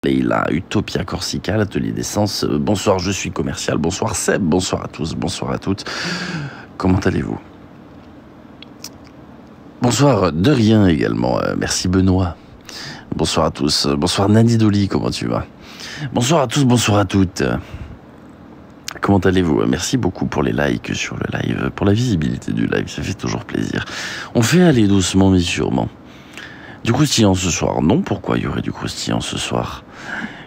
Leïla, Utopia Corsica, l'atelier d'essence. Bonsoir, je suis commercial. Bonsoir Seb, bonsoir à tous, bonsoir à toutes. Comment allez-vous? Bonsoir de rien également. Merci Benoît. Bonsoir à tous. Bonsoir Nani Doli, comment tu vas? Bonsoir à tous, bonsoir à toutes. Comment allez-vous? Merci beaucoup pour les likes sur le live, pour la visibilité du live, ça fait toujours plaisir. On fait aller doucement mais sûrement. Du croustillant ce soir? Non, pourquoi il y aurait du croustillant ce soir?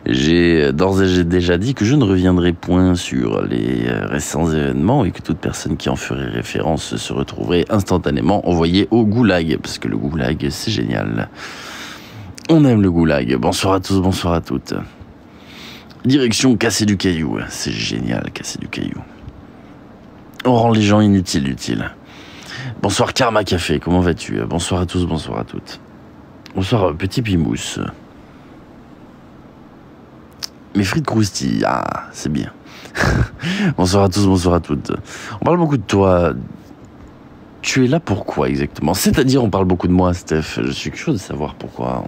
J'ai d'ores et déjà dit que je ne reviendrai point sur les récents événements et que toute personne qui en ferait référence se retrouverait instantanément envoyée au goulag, parce que le goulag c'est génial. On aime le goulag. Bonsoir à tous, bonsoir à toutes. Direction casser du caillou, c'est génial casser du caillou. On rend les gens inutiles, utiles. Bonsoir Karma Café, comment vas-tu? Bonsoir à tous, bonsoir à toutes. Bonsoir Petit Pimousse. Mes frites croustillent, ah, c'est bien. Bonsoir à tous, bonsoir à toutes. On parle beaucoup de toi. Tu es là pourquoi exactement? C'est-à-dire on parle beaucoup de moi, Steph. Je suis curieux de savoir pourquoi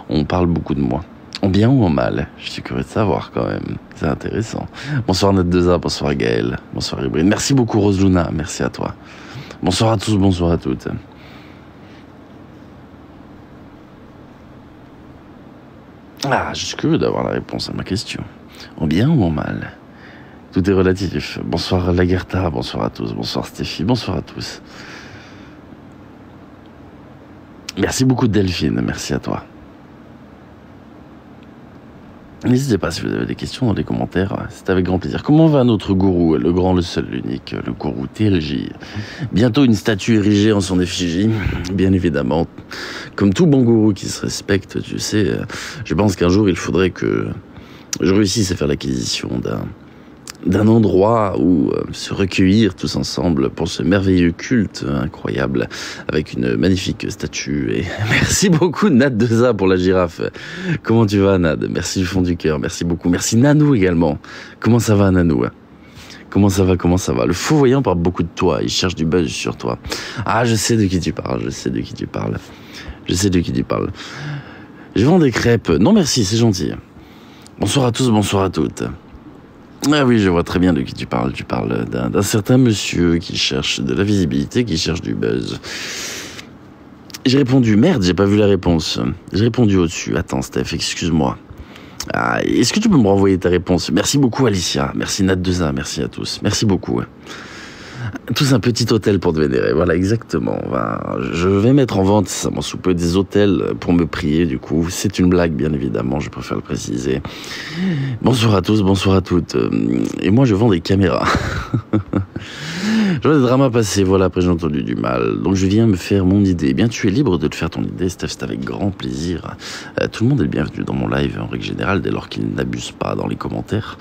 on parle beaucoup de moi. En bien ou en mal? Je suis curieux de savoir quand même. C'est intéressant. Bonsoir Net2A, bonsoir Gaël, bonsoir Hybride. Merci beaucoup Rose Luna, merci à toi. Bonsoir à tous, bonsoir à toutes. Ah, je suis curieux d'avoir la réponse à ma question. En bien ou en mal? Tout est relatif. Bonsoir Lagerta, bonsoir à tous. Bonsoir Stéphie, bonsoir à tous. Merci beaucoup Delphine, merci à toi. N'hésitez pas si vous avez des questions dans les commentaires, c'est avec grand plaisir. Comment va notre gourou, le grand, le seul, l'unique, le gourou TLJ? Bientôt une statue érigée en son effigie, bien évidemment. Comme tout bon gourou qui se respecte, tu sais, je pense qu'un jour il faudrait que je réussisse à faire l'acquisition d'un endroit où se recueillir tous ensemble pour ce merveilleux culte incroyable avec une magnifique statue. Et merci beaucoup Nad2A pour la girafe. Comment tu vas Nad? Merci du fond du cœur, merci beaucoup. Merci Nanou également. Comment ça va Nanou? Comment ça va, comment ça va? Le faux voyant parle beaucoup de toi, il cherche du buzz sur toi. Ah, je sais de qui tu parles, je sais de qui tu parles. Je sais de qui tu parles. Je vends des crêpes. Non merci, c'est gentil. Bonsoir à tous, bonsoir à toutes. Ah oui, je vois très bien de qui tu parles. Tu parles d'un certain monsieur qui cherche de la visibilité, qui cherche du buzz. J'ai répondu, merde, j'ai pas vu la réponse. J'ai répondu au-dessus. Attends, Steph, excuse-moi. Ah, est-ce que tu peux me renvoyer ta réponse? Merci beaucoup, Alicia. Merci, Nat2A. Merci à tous. Merci beaucoup. Tous un petit hôtel pour te vénérer. Voilà, exactement. Je vais mettre en vente, ça m'en sous peu, des hôtels pour me prier, du coup. C'est une blague, bien évidemment, je préfère le préciser. Bonsoir à tous, bonsoir à toutes. Et moi, je vends des caméras. Je vois des dramas passer, voilà, après j'ai entendu du mal. Donc je viens me faire mon idée. Eh bien, tu es libre de te faire ton idée, Steph, c'est avec grand plaisir. Tout le monde est le bienvenu dans mon live, en règle générale, dès lors qu'il n'abuse pas dans les commentaires.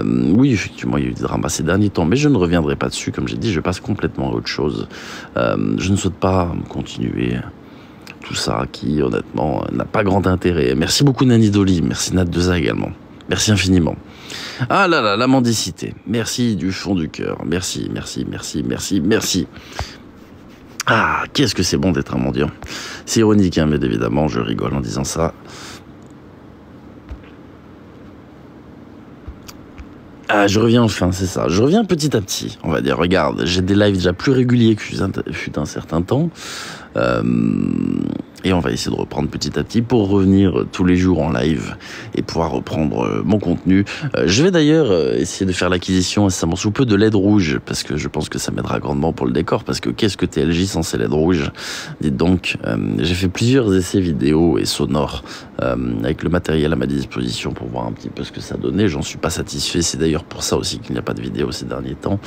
Oui, effectivement, il y a eu des dramas ces derniers temps, mais je ne reviendrai pas dessus. Comme j'ai dit, je passe complètement à autre chose. Je ne souhaite pas continuer tout ça qui, honnêtement, n'a pas grand intérêt. Merci beaucoup, Nani Doli. Merci, Nat2A également. Merci infiniment. Ah là là, la mendicité. Merci du fond du cœur. Merci, merci, merci, merci, merci. Ah, qu'est-ce que c'est bon d'être un mendiant. C'est ironique, hein, mais évidemment, je rigole en disant ça. Ah, je reviens enfin, c'est ça. Je reviens petit à petit, on va dire. Regarde, j'ai des lives déjà plus réguliers que fut un certain temps. Et on va essayer de reprendre petit à petit pour revenir tous les jours en live et pouvoir reprendre mon contenu. Je vais d'ailleurs essayer de faire l'acquisition incessamment sous peu de LED rouge parce que je pense que ça m'aidera grandement pour le décor parce que qu'est-ce que TLJ sans ces LED rouges? Dites donc, j'ai fait plusieurs essais vidéo et sonores avec le matériel à ma disposition pour voir un petit peu ce que ça donnait. J'en suis pas satisfait, c'est d'ailleurs pour ça aussi qu'il n'y a pas de vidéo ces derniers temps.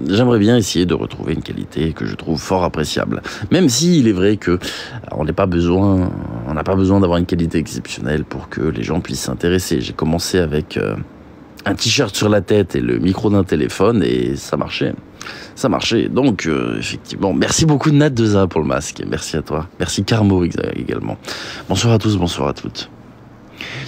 J'aimerais bien essayer de retrouver une qualité que je trouve fort appréciable. Même si il est vrai que on n'a pas besoin d'avoir une qualité exceptionnelle pour que les gens puissent s'intéresser. J'ai commencé avec un t-shirt sur la tête et le micro d'un téléphone et ça marchait. Ça marchait. Donc, effectivement, merci beaucoup Nat2A pour le masque. Merci à toi. Merci Carmo également. Bonsoir à tous, bonsoir à toutes.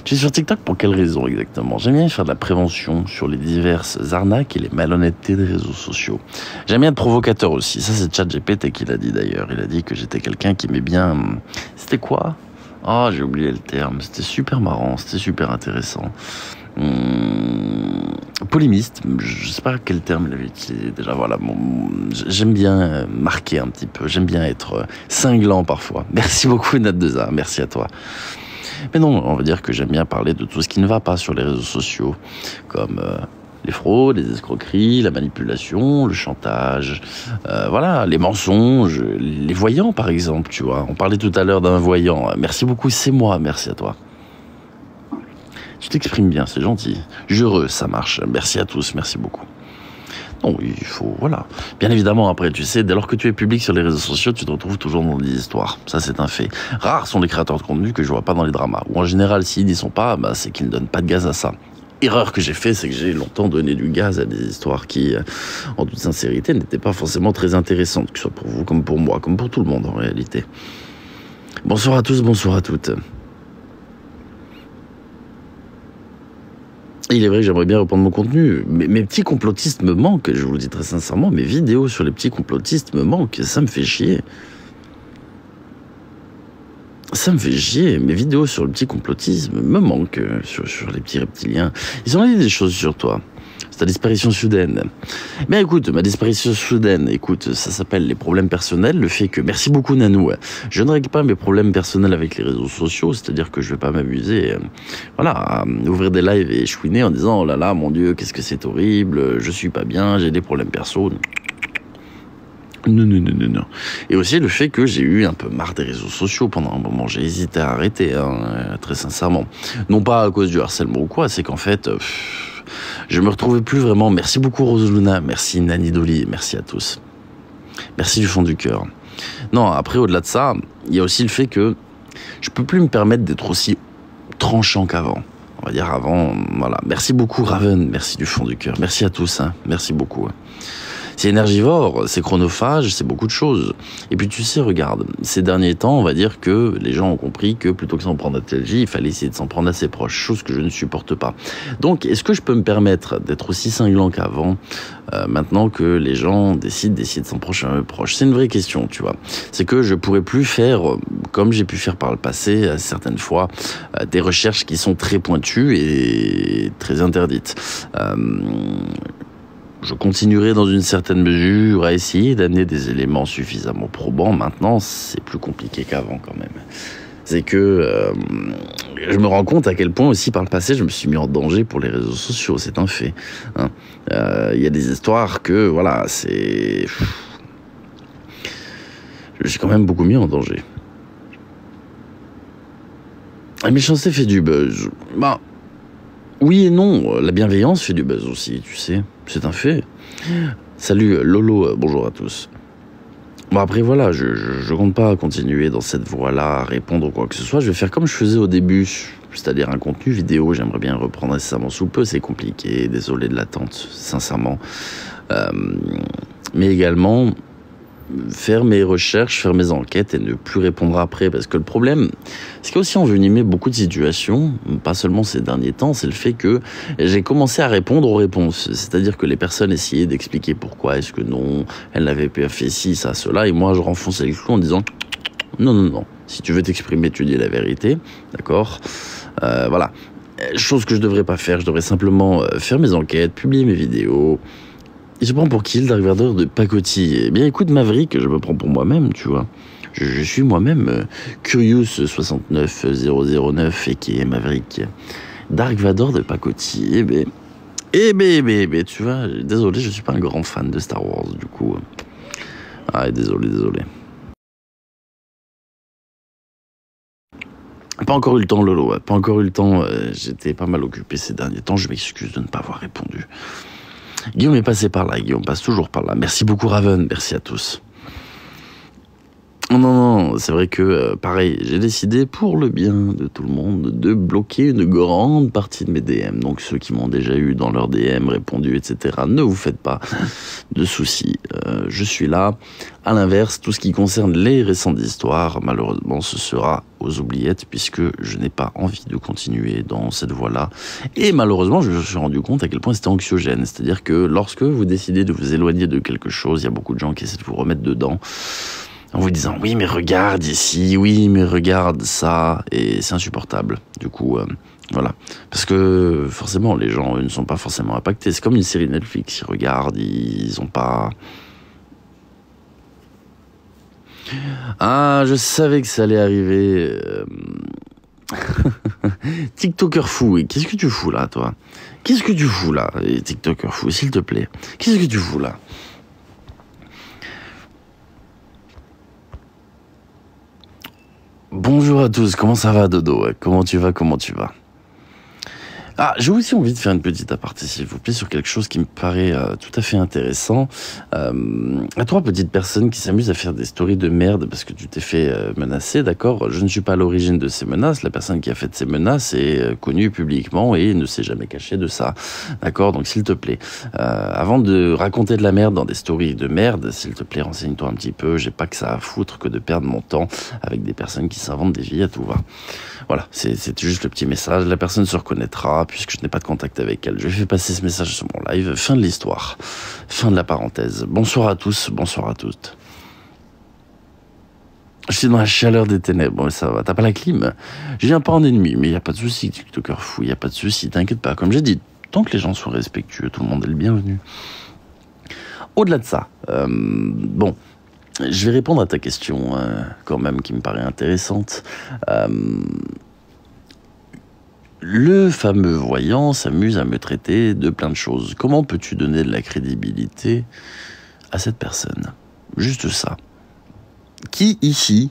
Tu es sur TikTok pour quelle raison exactement? J'aime bien faire de la prévention sur les diverses arnaques et les malhonnêtetés des réseaux sociaux. J'aime bien être provocateur aussi. Ça, c'est ChatGPT qui l'a dit d'ailleurs. Il a dit que j'étais quelqu'un qui aimait bien... C'était quoi? Ah, j'ai oublié le terme. C'était super marrant, c'était super intéressant. Polémiste, je sais pas quel terme il avait utilisé déjà. Voilà, j'aime bien marquer un petit peu, j'aime bien être cinglant parfois. Merci beaucoup Nat2A, merci à toi. Mais non, on va dire que j'aime bien parler de tout ce qui ne va pas sur les réseaux sociaux, comme les fraudes, les escroqueries, la manipulation, le chantage, voilà, les mensonges, les voyants par exemple, tu vois. On parlait tout à l'heure d'un voyant. Merci beaucoup, c'est moi, merci à toi. Tu t'exprimes bien, c'est gentil. Heureux, ça marche. Merci à tous, merci beaucoup. Non, il faut, voilà. Bien évidemment, après, tu sais, dès lors que tu es public sur les réseaux sociaux, tu te retrouves toujours dans des histoires. Ça, c'est un fait. Rares sont les créateurs de contenu que je vois pas dans les dramas. Ou en général, s'ils n'y sont pas, bah, c'est qu'ils ne donnent pas de gaz à ça. Erreur que j'ai fait, c'est que j'ai longtemps donné du gaz à des histoires qui, en toute sincérité, n'étaient pas forcément très intéressantes, que ce soit pour vous comme pour moi, comme pour tout le monde en réalité. Bonsoir à tous, bonsoir à toutes. Il est vrai que j'aimerais bien reprendre mon contenu, mais mes petits complotistes me manquent, je vous le dis très sincèrement, mes vidéos sur les petits complotistes me manquent, ça me fait chier. Ça me fait chier, mes vidéos sur le petit complotisme me manquent, sur les petits reptiliens. Ils ont dit des choses sur toi. Ta disparition soudaine. Mais écoute, ma disparition soudaine, écoute, ça s'appelle les problèmes personnels, le fait que, merci beaucoup Nanou, je ne règle pas mes problèmes personnels avec les réseaux sociaux, c'est-à-dire que je vais pas m'amuser, voilà, à ouvrir des lives et chouiner en disant, oh là là, mon Dieu, qu'est-ce que c'est horrible, je suis pas bien, j'ai des problèmes perso. Non. Et aussi le fait que j'ai eu un peu marre des réseaux sociaux pendant un moment. J'ai hésité à arrêter, très sincèrement. Non pas à cause du harcèlement ou quoi, c'est qu'en fait, je me retrouvais plus vraiment. Merci beaucoup Rose Luna, merci Nani Dolly, merci à tous. Merci du fond du cœur. Non, après au-delà de ça, il y a aussi le fait que je peux plus me permettre d'être aussi tranchant qu'avant. On va dire avant, voilà. Merci beaucoup Raven, merci du fond du cœur. Merci à tous, merci beaucoup. C'est énergivore, c'est chronophage, c'est beaucoup de choses. Et puis tu sais, regarde, ces derniers temps, on va dire que les gens ont compris que plutôt que s'en prendre à TLJ, il fallait essayer de s'en prendre à ses proches, chose que je ne supporte pas. Donc, est-ce que je peux me permettre d'être aussi cinglant qu'avant, maintenant que les gens décident de s'en proche à mes proches? C'est une vraie question, tu vois. C'est que je pourrais plus faire, comme j'ai pu faire par le passé, certaines fois, des recherches qui sont très pointues et très interdites. Je continuerai dans une certaine mesure à essayer d'amener des éléments suffisamment probants. Maintenant, c'est plus compliqué qu'avant quand même. C'est que je me rends compte à quel point aussi par le passé je me suis mis en danger pour les réseaux sociaux, c'est un fait. Y a des histoires que, voilà, c'est... Je suis quand même beaucoup mis en danger. La méchanceté fait du buzz. Bah, oui et non, la bienveillance fait du buzz aussi, tu sais. C'est un fait. Salut Lolo, bonjour à tous. Bon après voilà, je compte pas continuer dans cette voie-là, à répondre ou quoi que ce soit. Je vais faire comme je faisais au début, c'est-à-dire un contenu vidéo. J'aimerais bien reprendre incessamment sous peu, c'est compliqué, désolé de l'attente, sincèrement. Mais également faire mes recherches, faire mes enquêtes et ne plus répondre après. Parce que le problème, ce qui a aussi envenimé beaucoup de situations, pas seulement ces derniers temps, c'est le fait que j'ai commencé à répondre aux réponses. C'est-à-dire que les personnes essayaient d'expliquer pourquoi est-ce que non, elles n'avaient pas fait ci, ça, cela, et moi je renfonçais le clou en disant non. Si tu veux t'exprimer, tu dis la vérité, d'accord, voilà. Chose que je devrais pas faire, je devrais simplement faire mes enquêtes, publier mes vidéos. Il se prend pour qui le Dark Vador de pacotille? Eh bien écoute Maverick, je me prends pour moi-même, tu vois. Je suis moi-même Curious69009 et qui est Maverick. Dark Vador de pacotille, tu vois, désolé, je suis pas un grand fan de Star Wars, du coup. Ah, désolé. Pas encore eu le temps, Lolo, pas encore eu le temps, j'étais pas mal occupé ces derniers temps, je m'excuse de ne pas avoir répondu. Guillaume est passé par là, Guillaume passe toujours par là. Merci beaucoup Raven, merci à tous. Non, c'est vrai que, pareil, j'ai décidé, pour le bien de tout le monde, de bloquer une grande partie de mes DM. Donc ceux qui m'ont déjà eu dans leurs DM, répondu, etc., ne vous faites pas de soucis. Je suis là. À l'inverse, tout ce qui concerne les récentes histoires, malheureusement, ce sera aux oubliettes, puisque je n'ai pas envie de continuer dans cette voie-là. Et malheureusement, je me suis rendu compte à quel point c'était anxiogène. C'est-à-dire que lorsque vous décidez de vous éloigner de quelque chose, il y a beaucoup de gens qui essaient de vous remettre dedans. en vous disant oui mais regarde ici, oui mais regarde ça, et c'est insupportable. Du coup, voilà, parce que forcément les gens eux, ne sont pas forcément impactés. C'est comme une série Netflix, ils regardent, ils ont pas. Ah, je savais que ça allait arriver. TikToker fou, et qu'est-ce que tu fous là, toi? Qu'est-ce que tu fous là, TikToker fou, s'il te plaît? Qu'est-ce que tu fous là? Bonjour à tous, comment ça va, Dodo? Comment tu vas? Comment tu vas? Ah, j'ai aussi envie de faire une petite aparté, s'il vous plaît, sur quelque chose qui me paraît tout à fait intéressant. À trois petites personnes qui s'amusent à faire des stories de merde parce que tu t'es fait menacer, d'accord? Je ne suis pas à l'origine de ces menaces. La personne qui a fait ces menaces est connue publiquement et ne s'est jamais cachée de ça, d'accord? Donc, s'il te plaît, avant de raconter de la merde dans des stories de merde, s'il te plaît, renseigne-toi un petit peu. J'ai pas que ça à foutre que de perdre mon temps avec des personnes qui s'inventent des vies à tout va. Voilà, c'est juste le petit message. La personne se reconnaîtra puisque je n'ai pas de contact avec elle. Je vais faire passer ce message sur mon live. Fin de l'histoire. Fin de la parenthèse. Bonsoir à tous, bonsoir à toutes. Je suis dans la chaleur des ténèbres, mais ça va. T'as pas la clim? Je viens pas en ennemi, mais il y a pas de souci, TikToker fou. Il y a pas de souci, t'inquiète pas. Comme j'ai dit, tant que les gens sont respectueux, tout le monde est le bienvenu. Au-delà de ça, bon. Je vais répondre à ta question, quand même, qui me paraît intéressante. Le fameux voyant s'amuse à me traiter de plein de choses. Comment peux-tu donner de la crédibilité à cette personne? Juste ça. Qui, ici,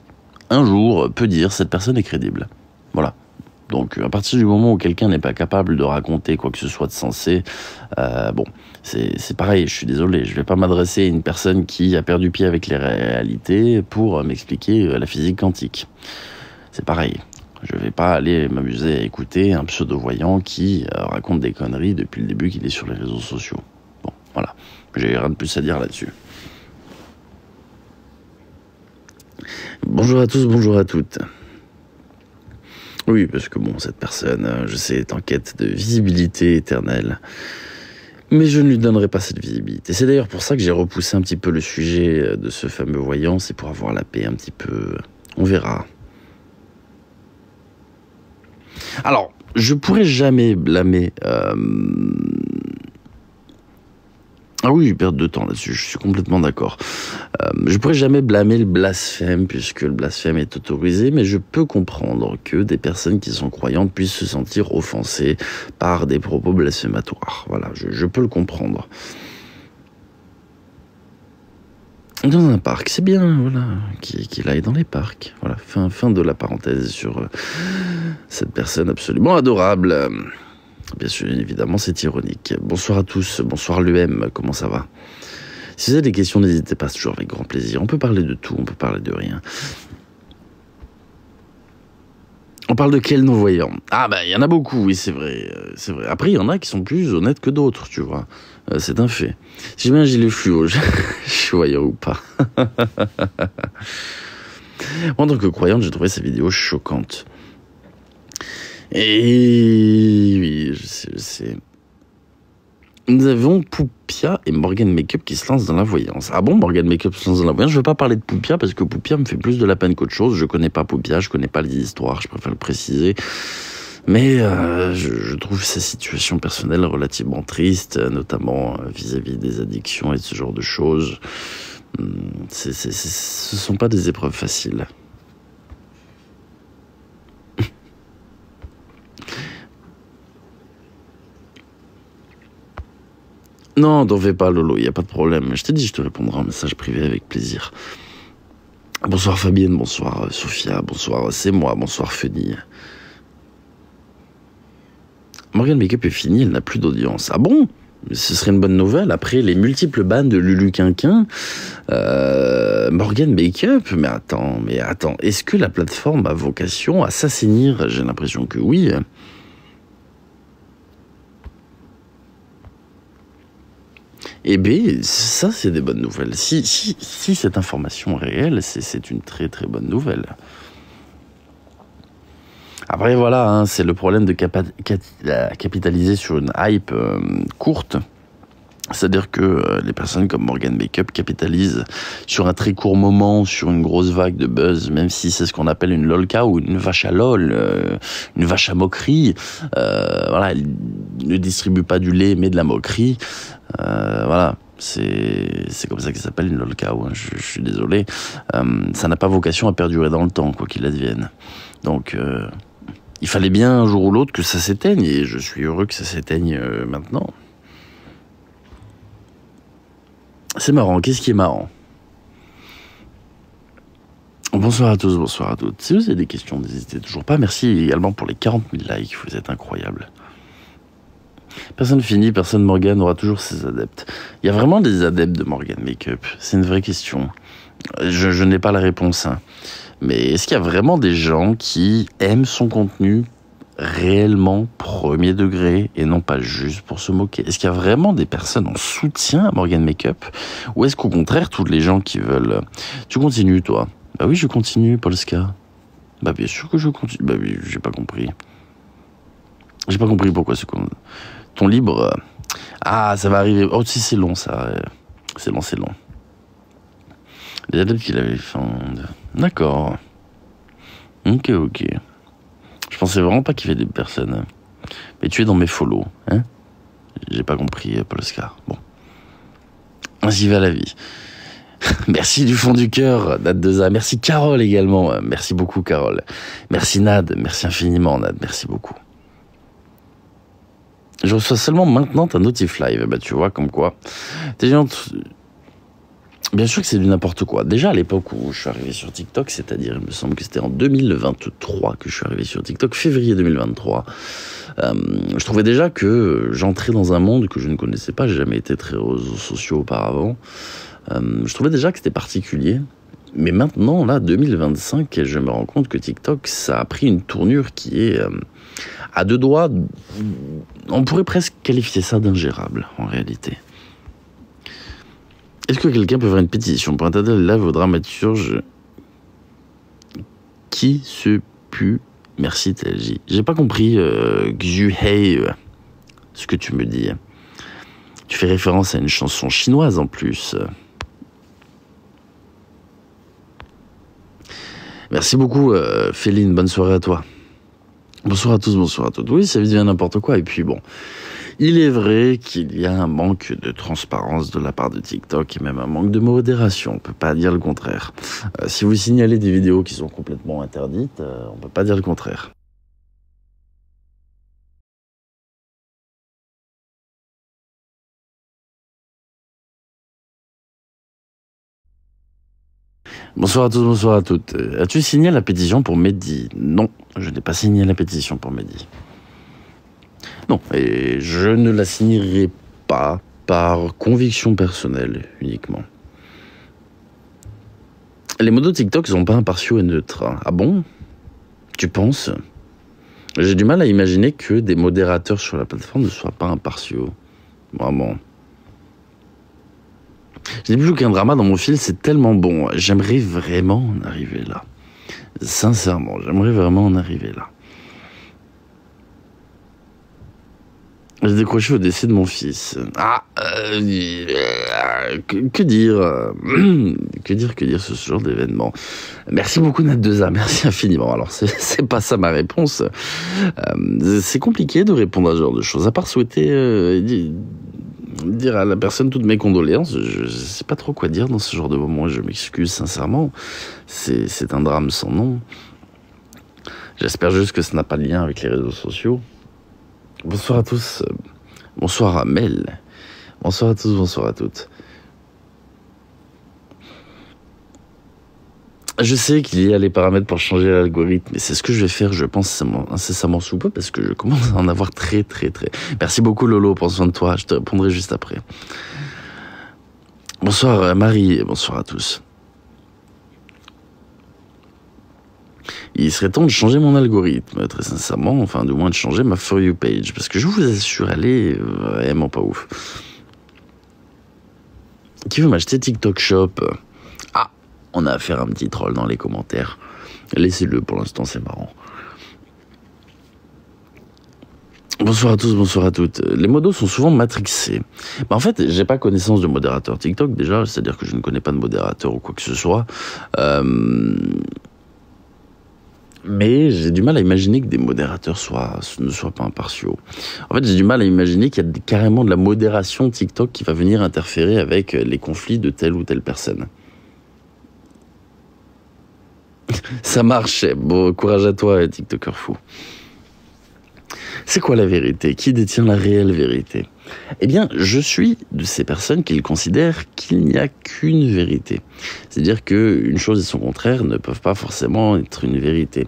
un jour, peut dire cette personne est crédible? Voilà. Donc, à partir du moment où quelqu'un n'est pas capable de raconter quoi que ce soit de sensé, bon, c'est pareil, je suis désolé, je vais pas m'adresser à une personne qui a perdu pied avec les réalités pour m'expliquer la physique quantique. C'est pareil. Je vais pas aller m'amuser à écouter un pseudo-voyant qui raconte des conneries depuis le début qu'il est sur les réseaux sociaux. Bon, voilà. J'ai rien de plus à dire là-dessus. Bonjour à tous, bonjour à toutes. Oui, parce que bon, cette personne, je sais, est en quête de visibilité éternelle. Mais je ne lui donnerai pas cette visibilité. C'est d'ailleurs pour ça que j'ai repoussé un petit peu le sujet de ce fameux voyant. C'est pour avoir la paix un petit peu. On verra. Alors, je pourrais jamais blâmer... Ah oui, perte de temps là-dessus, je suis complètement d'accord. Je pourrais jamais blâmer le blasphème, puisque le blasphème est autorisé, mais je peux comprendre que des personnes qui sont croyantes puissent se sentir offensées par des propos blasphématoires. Voilà, je peux le comprendre. Dans un parc, c'est bien, voilà, qu'il aille dans les parcs. Voilà, fin de la parenthèse sur cette personne absolument adorable. Bien sûr, évidemment, c'est ironique. Bonsoir à tous, bonsoir l'UM, comment ça va? Si vous avez des questions, n'hésitez pas, c'est toujours avec grand plaisir. On peut parler de tout, on peut parler de rien. On parle de quel non-voyant? Ah bah, il y en a beaucoup, oui, c'est vrai, c'est vrai. Après, il y en a qui sont plus honnêtes que d'autres, tu vois. C'est un fait. Si j'ai mis un gilet fluo, je suis voyant ou pas. Moi, en tant que croyante, j'ai trouvé ces vidéos choquantes. Et oui, je sais. Nous avons Poupia et Morgan Makeup qui se lancent dans la voyance. Ah bon, Morgan Makeup se lance dans la voyance? Je ne vais pas parler de Poupia parce que Poupia me fait plus de la peine qu'autre chose. Je connais pas Poupia, je connais pas les histoires, je préfère le préciser. Mais je trouve sa situation personnelle relativement triste, notamment vis-à-vis des addictions et de ce genre de choses. Ce sont pas des épreuves faciles. Non, t'en fais pas, Lolo, il n'y a pas de problème. Je t'ai dit, je te répondrai en message privé avec plaisir. Bonsoir Fabienne, bonsoir Sophia, bonsoir c'est moi, bonsoir Funny. Morgan Makeup est fini, elle n'a plus d'audience. Ah bon? Ce serait une bonne nouvelle. Après les multiples bans de Lulu Quinquin, Morgan Makeup, mais attends, est-ce que la plateforme a vocation à s'assainir? J'ai l'impression que oui. Eh bien, ça, c'est des bonnes nouvelles. Si cette information est réelle, c'est une très très bonne nouvelle. Après, voilà, hein, c'est le problème de capitaliser sur une hype courte. C'est-à-dire que les personnes comme Morgan Makeup capitalisent sur un très court moment, sur une grosse vague de buzz, même si c'est ce qu'on appelle une lolca ou une vache à lol, une vache à moquerie. Voilà, elle ne distribue pas du lait mais de la moquerie. Voilà, c'est comme ça que ça s'appelle une lolca. Hein, je suis désolé. Ça n'a pas vocation à perdurer dans le temps, quoi qu'il advienne. Donc, il fallait bien un jour ou l'autre que ça s'éteigne, et je suis heureux que ça s'éteigne maintenant. C'est marrant, qu'est-ce qui est marrant? Bonsoir à tous, bonsoir à toutes. Si vous avez des questions, n'hésitez toujours pas. Merci également pour les 40 000 likes, vous êtes incroyables. Personne finit, personne Morgan aura toujours ses adeptes. Il y a vraiment des adeptes de Morgan Makeup? C'est une vraie question. Je n'ai pas la réponse. Hein. Mais est-ce qu'il y a vraiment des gens qui aiment son contenu réellement premier degré et non pas juste pour se moquer? Est-ce qu'il y a vraiment des personnes en soutien à Morgan Makeup? Ou est-ce qu'au contraire, toutes les gens qui veulent... Tu continues, toi? Bah oui, je continue, Polska. Bah bien sûr que je continue. Bah oui, j'ai pas compris. J'ai pas compris pourquoi c'est comme... Ton libre... Ah, ça va arriver. Oh, si, c'est long, ça. C'est long, c'est long. Les adeptes qu'il avait fait... D'accord. Ok, ok. Je pensais vraiment pas qu'il y avait des personnes. Mais tu es dans mes follow, hein? J'ai pas compris, Polska. Bon. Ainsi va la vie. Merci du fond du cœur, Nad2A. Merci Carole également. Merci beaucoup, Carole. Merci Nad. Merci infiniment, Nad. Merci beaucoup. Je reçois seulement maintenant ta notif live. Bah, tu vois, comme quoi. T'es gens... Bien sûr que c'est du n'importe quoi. Déjà à l'époque où je suis arrivé sur TikTok, c'est-à-dire, il me semble que c'était en 2023 que je suis arrivé sur TikTok, février 2023, je trouvais déjà que j'entrais dans un monde que je ne connaissais pas, j'ai jamais été très réseaux sociaux auparavant. Je trouvais déjà que c'était particulier. Mais maintenant, là, 2025, je me rends compte que TikTok, ça a pris une tournure qui est à deux doigts. On pourrait presque qualifier ça d'ingérable, en réalité. Est-ce que quelqu'un peut faire une pétition pour interdire les lives aux dramaturges qui se pue? Merci TLJ. J'ai pas compris Xuhei, ce que tu me dis. Tu fais référence à une chanson chinoise en plus. Merci beaucoup Féline, bonne soirée à toi. Bonsoir à tous, bonsoir à toutes. Oui, ça devient n'importe quoi. Et puis bon, il est vrai qu'il y a un manque de transparence de la part de TikTok et même un manque de modération. On peut pas dire le contraire. Si vous signalez des vidéos qui sont complètement interdites, on peut pas dire le contraire. Bonsoir à tous, bonsoir à toutes. As-tu signé la pétition pour Mehdi? Non, je n'ai pas signé la pétition pour Mehdi. Non, et je ne la signerai pas par conviction personnelle uniquement. Les modos TikTok sont pas impartiaux et neutres. Ah bon? Tu penses? J'ai du mal à imaginer que des modérateurs sur la plateforme ne soient pas impartiaux. Vraiment. Je n'ai plus aucun drama dans mon fil, c'est tellement bon. J'aimerais vraiment en arriver là. Sincèrement, j'aimerais vraiment en arriver là. J'ai décroché au décès de mon fils. Ah, que dire que dire sur ce genre d'événement? Merci beaucoup Nad2A, merci infiniment. Alors c'est pas ça ma réponse. C'est compliqué de répondre à ce genre de choses. À part souhaiter dire à la personne toutes mes condoléances, je sais pas trop quoi dire dans ce genre de moment. Je m'excuse sincèrement. C'est un drame sans nom. J'espère juste que ça n'a pas de lien avec les réseaux sociaux. Bonsoir à tous, bonsoir à Mel, bonsoir à tous, bonsoir à toutes. Je sais qu'il y a les paramètres pour changer l'algorithme, et c'est ce que je vais faire, je pense, incessamment sous peu, parce que je commence à en avoir très. Merci beaucoup Lolo, prends soin de toi, je te répondrai juste après. Bonsoir Marie, et bonsoir à tous. Il serait temps de changer mon algorithme, très sincèrement, enfin du moins de changer ma For You page, parce que je vous assure, elle est vraiment pas ouf. Qui veut m'acheter TikTok Shop? Ah, on a affaire à un petit troll dans les commentaires. Laissez-le, pour l'instant c'est marrant. Bonsoir à tous, bonsoir à toutes. Les modos sont souvent matrixés. En fait, j'ai pas connaissance de modérateur TikTok déjà, c'est-à-dire que je ne connais pas de modérateur ou quoi que ce soit. Mais j'ai du mal à imaginer que des modérateurs ne soient pas impartiaux. En fait, j'ai du mal à imaginer qu'il y a carrément de la modération TikTok qui va venir interférer avec les conflits de telle ou telle personne. Ça marche, bon courage à toi, TikToker fou. C'est quoi la vérité? Qui détient la réelle vérité? Eh bien, je suis de ces personnes qui considèrent qu'il n'y a qu'une vérité. C'est-à-dire qu'une chose et son contraire ne peuvent pas forcément être une vérité.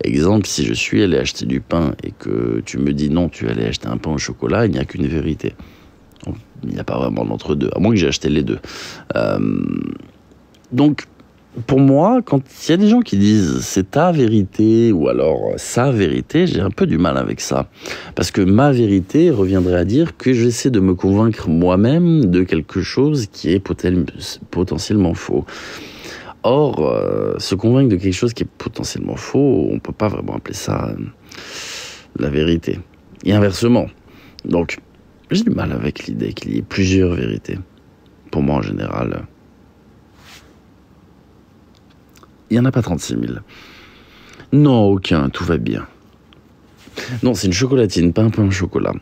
Exemple, si je suis allé acheter du pain et que tu me dis non, tu es allé acheter un pain au chocolat, il n'y a qu'une vérité. Il n'y a pas vraiment d'entre-deux, à moins que j'ai acheté les deux. Donc, pour moi, quand il y a des gens qui disent c'est ta vérité ou alors sa vérité, j'ai un peu du mal avec ça. Parce que ma vérité reviendrait à dire que j'essaie de me convaincre moi-même de quelque chose qui est potentiellement faux. Or, se convaincre de quelque chose qui est potentiellement faux, on ne peut pas vraiment appeler ça la vérité. Et inversement. Donc, j'ai du mal avec l'idée qu'il y ait plusieurs vérités. Pour moi, en général, il n'y en a pas 36 000. Non, aucun, tout va bien. Non, c'est une chocolatine, pas un pain au chocolat.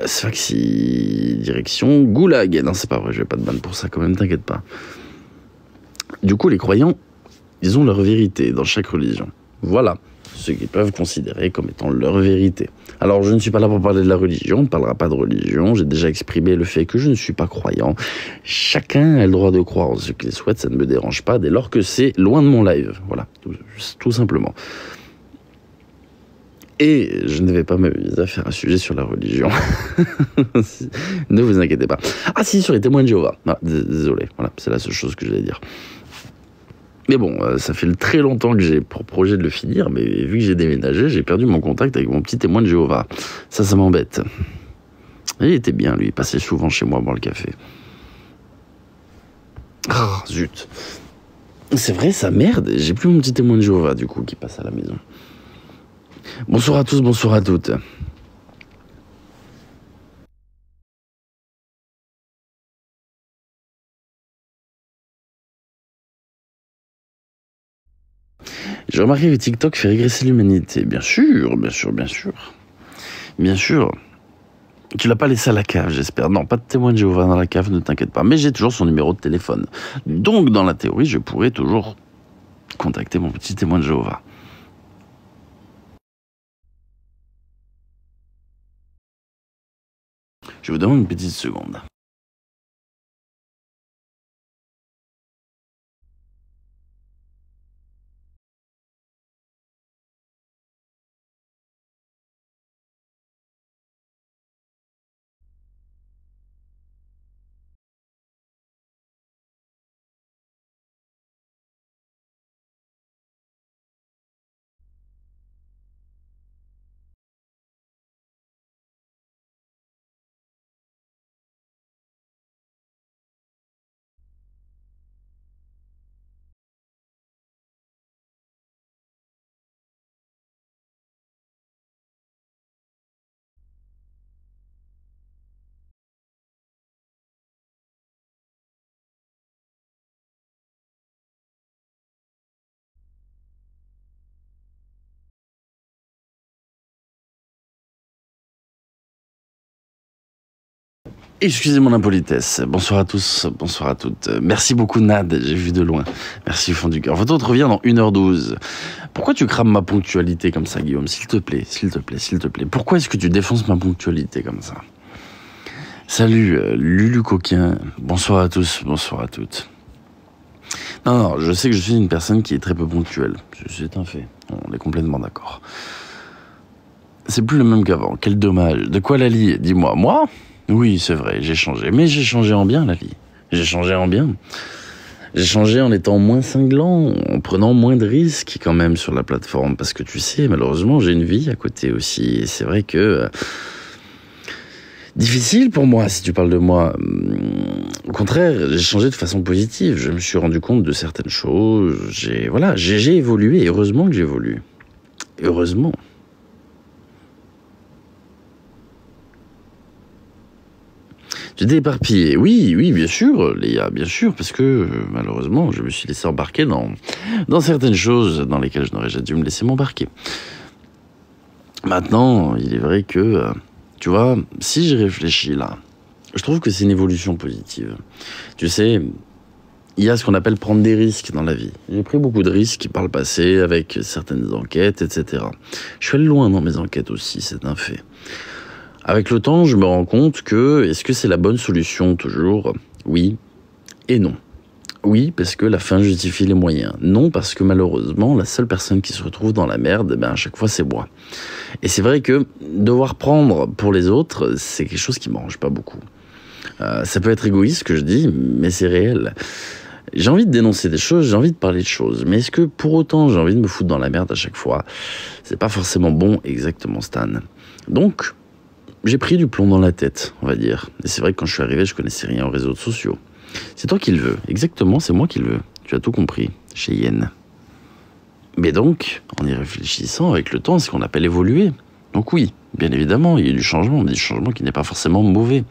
Sfaxi, direction Goulag. Non, c'est pas vrai, je vais pas te banne pour ça quand même, t'inquiète pas. Du coup, les croyants, ils ont leur vérité dans chaque religion. Voilà, ce qu'ils peuvent considérer comme étant leur vérité. Alors, je ne suis pas là pour parler de la religion, on ne parlera pas de religion, j'ai déjà exprimé le fait que je ne suis pas croyant. Chacun a le droit de croire en ce qu'il souhaite, ça ne me dérange pas, dès lors que c'est loin de mon live. Voilà, tout simplement. Et je ne vais pas m'amuser à faire un sujet sur la religion. Ne vous inquiétez pas. Ah si, sur les témoins de Jéhovah. Ah, désolé, voilà, c'est la seule chose que j'allais dire. Mais bon, ça fait très longtemps que j'ai pour projet de le finir, mais vu que j'ai déménagé, j'ai perdu mon contact avec mon petit témoin de Jéhovah. Ça m'embête. Et il était bien, lui, il passait souvent chez moi boire le café. Ah, zut. C'est vrai, ça merde, j'ai plus mon petit témoin de Jéhovah, du coup, qui passe à la maison. Bonsoir à tous, bonsoir à toutes. J'ai remarqué que TikTok fait régresser l'humanité. Bien sûr, bien sûr, bien sûr. Bien sûr. Tu l'as pas laissé à la cave, j'espère. Non, pas de témoin de Jéhovah dans la cave, ne t'inquiète pas. Mais j'ai toujours son numéro de téléphone. Donc, dans la théorie, je pourrais toujours contacter mon petit témoin de Jéhovah. Je vous demande une petite seconde. Excusez mon impolitesse. Bonsoir à tous, bonsoir à toutes. Merci beaucoup Nad, j'ai vu de loin. Merci au fond du cœur. Votre revient dans 1h12. Pourquoi tu crames ma ponctualité comme ça, Guillaume? S'il te plaît, s'il te plaît, s'il te plaît. Pourquoi est-ce que tu défonces ma ponctualité comme ça? Salut, Lulu Coquin. Bonsoir à tous, bonsoir à toutes. Non, je sais que je suis une personne qui est très peu ponctuelle. C'est un fait. On est complètement d'accord. C'est plus le même qu'avant. Quel dommage. De quoi Lali? Dis-moi. Moi? Oui, c'est vrai, j'ai changé. Mais j'ai changé en bien, Lali. J'ai changé en bien. J'ai changé en étant moins cinglant, en prenant moins de risques quand même sur la plateforme. Parce que tu sais, malheureusement, j'ai une vie à côté aussi. Et c'est vrai que... difficile pour moi, si tu parles de moi. Au contraire, j'ai changé de façon positive. Je me suis rendu compte de certaines choses. J'ai évolué. Et heureusement que j'évolue. Heureusement. Tu t'es éparpillé. Oui, oui, bien sûr, Léa, bien sûr, parce que malheureusement, je me suis laissé embarquer dans certaines choses dans lesquelles je n'aurais jamais dû me laisser m'embarquer. Maintenant, il est vrai que, tu vois, si j'y réfléchis là, je trouve que c'est une évolution positive. Tu sais, il y a ce qu'on appelle prendre des risques dans la vie. J'ai pris beaucoup de risques par le passé avec certaines enquêtes, etc. Je suis allé loin dans mes enquêtes aussi, c'est un fait. Avec le temps, je me rends compte que, est-ce que c'est la bonne solution toujours? Oui et non. Oui, parce que la fin justifie les moyens. Non, parce que malheureusement, la seule personne qui se retrouve dans la merde, à chaque fois, c'est moi. Et c'est vrai que devoir prendre pour les autres, c'est quelque chose qui m'arrange pas beaucoup. Ça peut être égoïste ce que je dis, mais c'est réel. J'ai envie de dénoncer des choses, j'ai envie de parler de choses, mais est-ce que pour autant j'ai envie de me foutre dans la merde à chaque fois? C'est pas forcément bon, exactement, Stan. Donc, j'ai pris du plomb dans la tête, on va dire. Et c'est vrai que quand je suis arrivé, je connaissais rien aux réseaux sociaux. C'est toi qui le veux, exactement, c'est moi qui le veux. Tu as tout compris, chez Yen. Mais donc, en y réfléchissant, avec le temps, c'est ce qu'on appelle évoluer. Donc oui, bien évidemment, il y a du changement, mais du changement qui n'est pas forcément mauvais.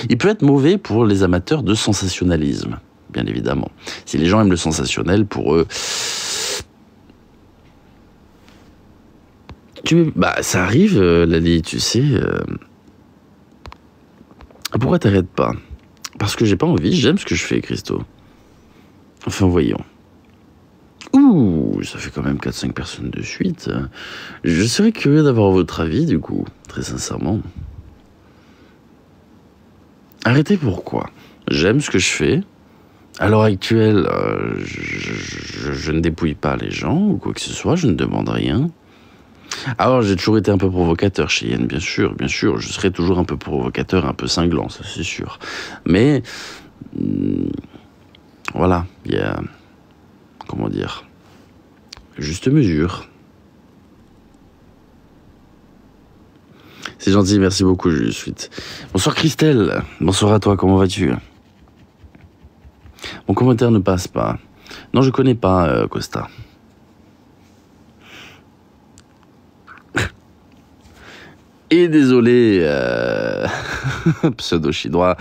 Il peut être mauvais pour les amateurs de sensationnalisme, bien évidemment. Si les gens aiment le sensationnel, pour eux... ça arrive, Lali, tu sais... Pourquoi t'arrêtes pas? Parce que j'ai pas envie, j'aime ce que je fais, Christo. Enfin, voyons. Ouh, ça fait quand même 4-5 personnes de suite. Je serais curieux d'avoir votre avis, du coup, très sincèrement. Arrêtez pourquoi? J'aime ce que je fais. À l'heure actuelle, je ne dépouille pas les gens ou quoi que ce soit, je ne demande rien. Alors, j'ai toujours été un peu provocateur chez Yen, bien sûr, je serai toujours un peu provocateur, un peu cinglant, ça c'est sûr. Mais, voilà, il y a, comment dire, juste mesure. C'est gentil, merci beaucoup, Jules Suite. Bonsoir Christelle, bonsoir à toi, comment vas-tu? Mon commentaire ne passe pas. Non, je connais pas Costa. Et désolé, pseudo-chinois,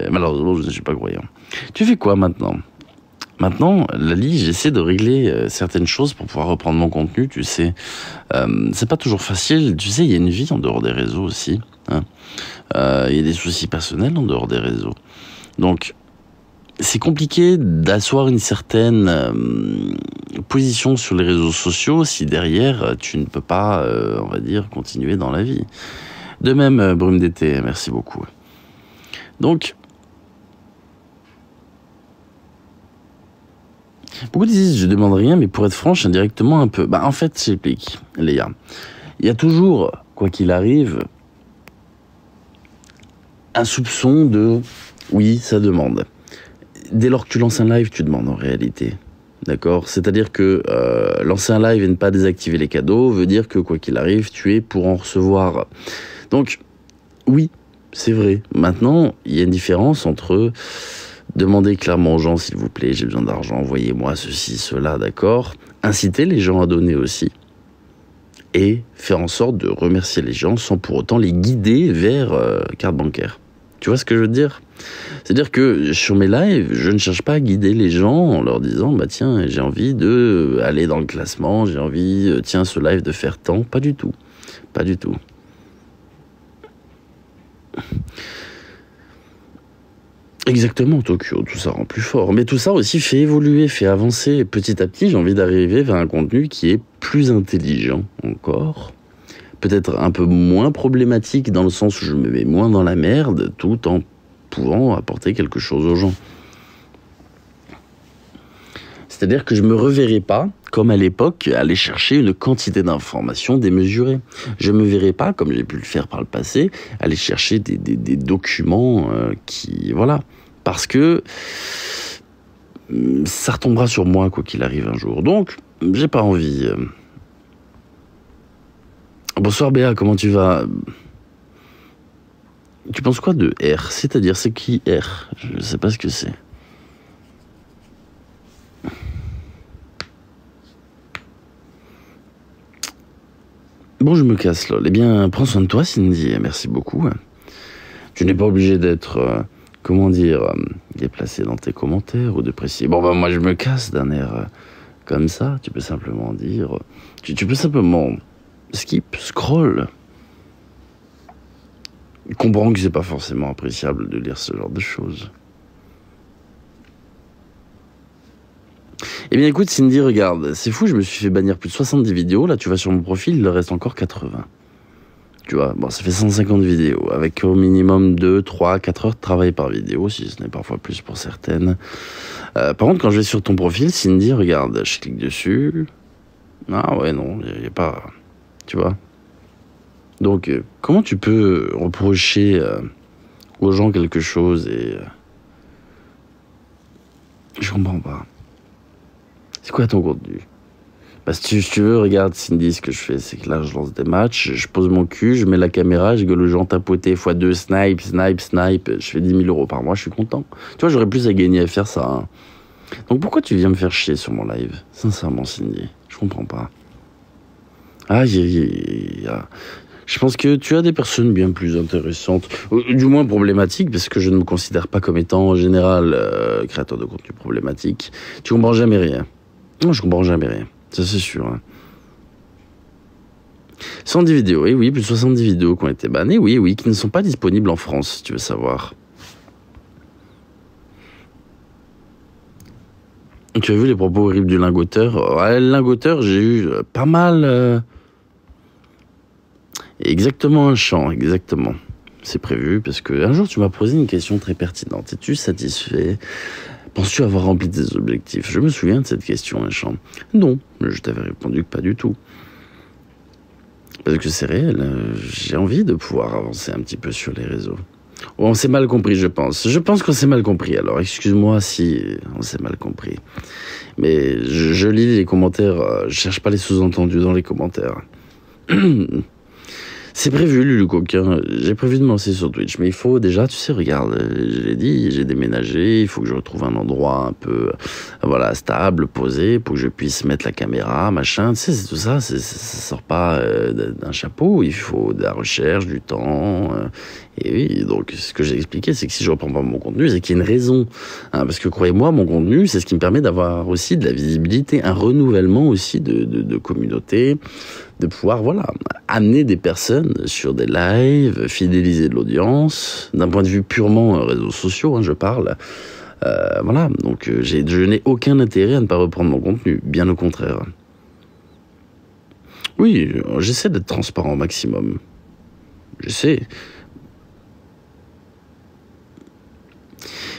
malheureusement je ne suis pas croyant. Tu fais quoi maintenant? Maintenant, Lali, j'essaie de régler certaines choses pour pouvoir reprendre mon contenu, tu sais. C'est pas toujours facile, tu sais, il y a une vie en dehors des réseaux aussi. Hein. Il y a des soucis personnels en dehors des réseaux. Donc, c'est compliqué d'asseoir une certaine position sur les réseaux sociaux si derrière tu ne peux pas, on va dire, continuer dans la vie. De même, Brume d'été, merci beaucoup. Donc, beaucoup disent je demande rien, mais pour être franche, indirectement un peu. En fait, j'explique, Léa. Il y a toujours, quoi qu'il arrive, un soupçon de oui, ça demande. Dès lors que tu lances un live, tu demandes en réalité. D'accord? C'est-à-dire que lancer un live et ne pas désactiver les cadeaux veut dire que quoi qu'il arrive, tu es pour en recevoir. Donc, oui, c'est vrai. Maintenant, il y a une différence entre demander clairement aux gens, s'il vous plaît, j'ai besoin d'argent, envoyez-moi ceci, cela, d'accord? Inciter les gens à donner aussi. Et faire en sorte de remercier les gens sans pour autant les guider vers carte bancaire. Tu vois ce que je veux dire? C'est-à-dire que sur mes lives, je ne cherche pas à guider les gens en leur disant « tiens, j'ai envie d'aller dans le classement, j'ai envie, tiens, ce live de faire tant ». Pas du tout. Pas du tout. Exactement, Tokyo, tout ça rend plus fort. Mais tout ça aussi fait évoluer, fait avancer. Petit à petit, j'ai envie d'arriver vers un contenu qui est plus intelligent encore. Peut-être un peu moins problématique dans le sens où je me mets moins dans la merde, tout en pouvant apporter quelque chose aux gens. C'est-à-dire que je me reverrai pas, comme à l'époque, aller chercher une quantité d'informations démesurée. Je me verrai pas, comme j'ai pu le faire par le passé, aller chercher des documents qui... Voilà. Parce que ça retombera sur moi, quoi qu'il arrive un jour. Donc, j'ai pas envie... Bonsoir Béa, comment tu vas? Tu penses quoi de R? C'est-à-dire, c'est qui R? Je ne sais pas ce que c'est. Bon, je me casse, lol. Eh bien, prends soin de toi, Cindy. Merci beaucoup. Tu n'es pas obligé d'être, comment dire, déplacé dans tes commentaires ou de préciser. Bon, bah, moi, je me casse d'un air comme ça. Tu peux simplement dire. Tu peux simplement skip, scroll. Comprends que c'est pas forcément appréciable de lire ce genre de choses. Eh bien, écoute, Cindy, regarde, c'est fou, je me suis fait bannir plus de 70 vidéos. Là, tu vas sur mon profil, il en reste encore 80. Tu vois, bon, ça fait 150 vidéos, avec au minimum 2, 3, 4 heures de travail par vidéo, si ce n'est parfois plus pour certaines. Par contre, quand je vais sur ton profil, Cindy, regarde, je clique dessus. Ah ouais, non, il n'y a pas... Tu vois. Donc, comment tu peux reprocher aux gens quelque chose et... Je comprends pas. C'est quoi ton contenu? Bah, si tu veux, regarde Cindy, ce que je fais, c'est que là, je lance des matchs, je pose mon cul, je mets la caméra, je gueule aux gens tapoter x2, snipe, je fais 10 000 euros par mois, je suis content. Tu vois, j'aurais plus à gagner à faire ça. Hein. Donc pourquoi tu viens me faire chier sur mon live? Sincèrement, Cindy, je comprends pas. Ah, je pense que tu as des personnes bien plus intéressantes, du moins problématiques, parce que je ne me considère pas comme étant en général créateur de contenu problématique. Tu comprends jamais rien. Non, je comprends jamais rien. Ça, c'est sûr. Hein. 110 vidéos, et oui, plus de 70 vidéos qui ont été bannées, oui, qui ne sont pas disponibles en France, si tu veux savoir. Tu as vu les propos horribles du lingoteur? Ouais, le lingoteur, j'ai eu pas mal... Exactement un chant, exactement. C'est prévu, parce que un jour, tu m'as posé une question très pertinente. Es-tu satisfait? Penses-tu avoir rempli tes objectifs? Je me souviens de cette question, un chant. Non, je t'avais répondu que pas du tout. Parce que c'est réel, j'ai envie de pouvoir avancer un petit peu sur les réseaux. Oh, on s'est mal compris, je pense. Je pense qu'on s'est mal compris, alors excuse-moi si on s'est mal compris. Mais je lis les commentaires, je cherche pas les sous-entendus dans les commentaires. C'est prévu, Lulu Coquin. J'ai prévu de me lancer sur Twitch. Mais il faut déjà, tu sais, regarde, je l'ai dit, j'ai déménagé. Il faut que je retrouve un endroit un peu, voilà, stable, posé, pour que je puisse mettre la caméra, machin. Tu sais, c'est tout ça. Ça sort pas d'un chapeau. Il faut de la recherche, du temps. Et oui, donc, ce que j'ai expliqué, c'est que si je reprends pas mon contenu, c'est qu'il y a une raison. Hein, parce que, croyez-moi, mon contenu, c'est ce qui me permet d'avoir aussi de la visibilité, un renouvellement aussi de communauté, de pouvoir, voilà, amener des personnes sur des lives, fidéliser de l'audience, d'un point de vue purement réseaux sociaux, hein, je parle. Voilà, donc je n'ai aucun intérêt à ne pas reprendre mon contenu, bien au contraire. Oui, j'essaie d'être transparent au maximum. J'essaie.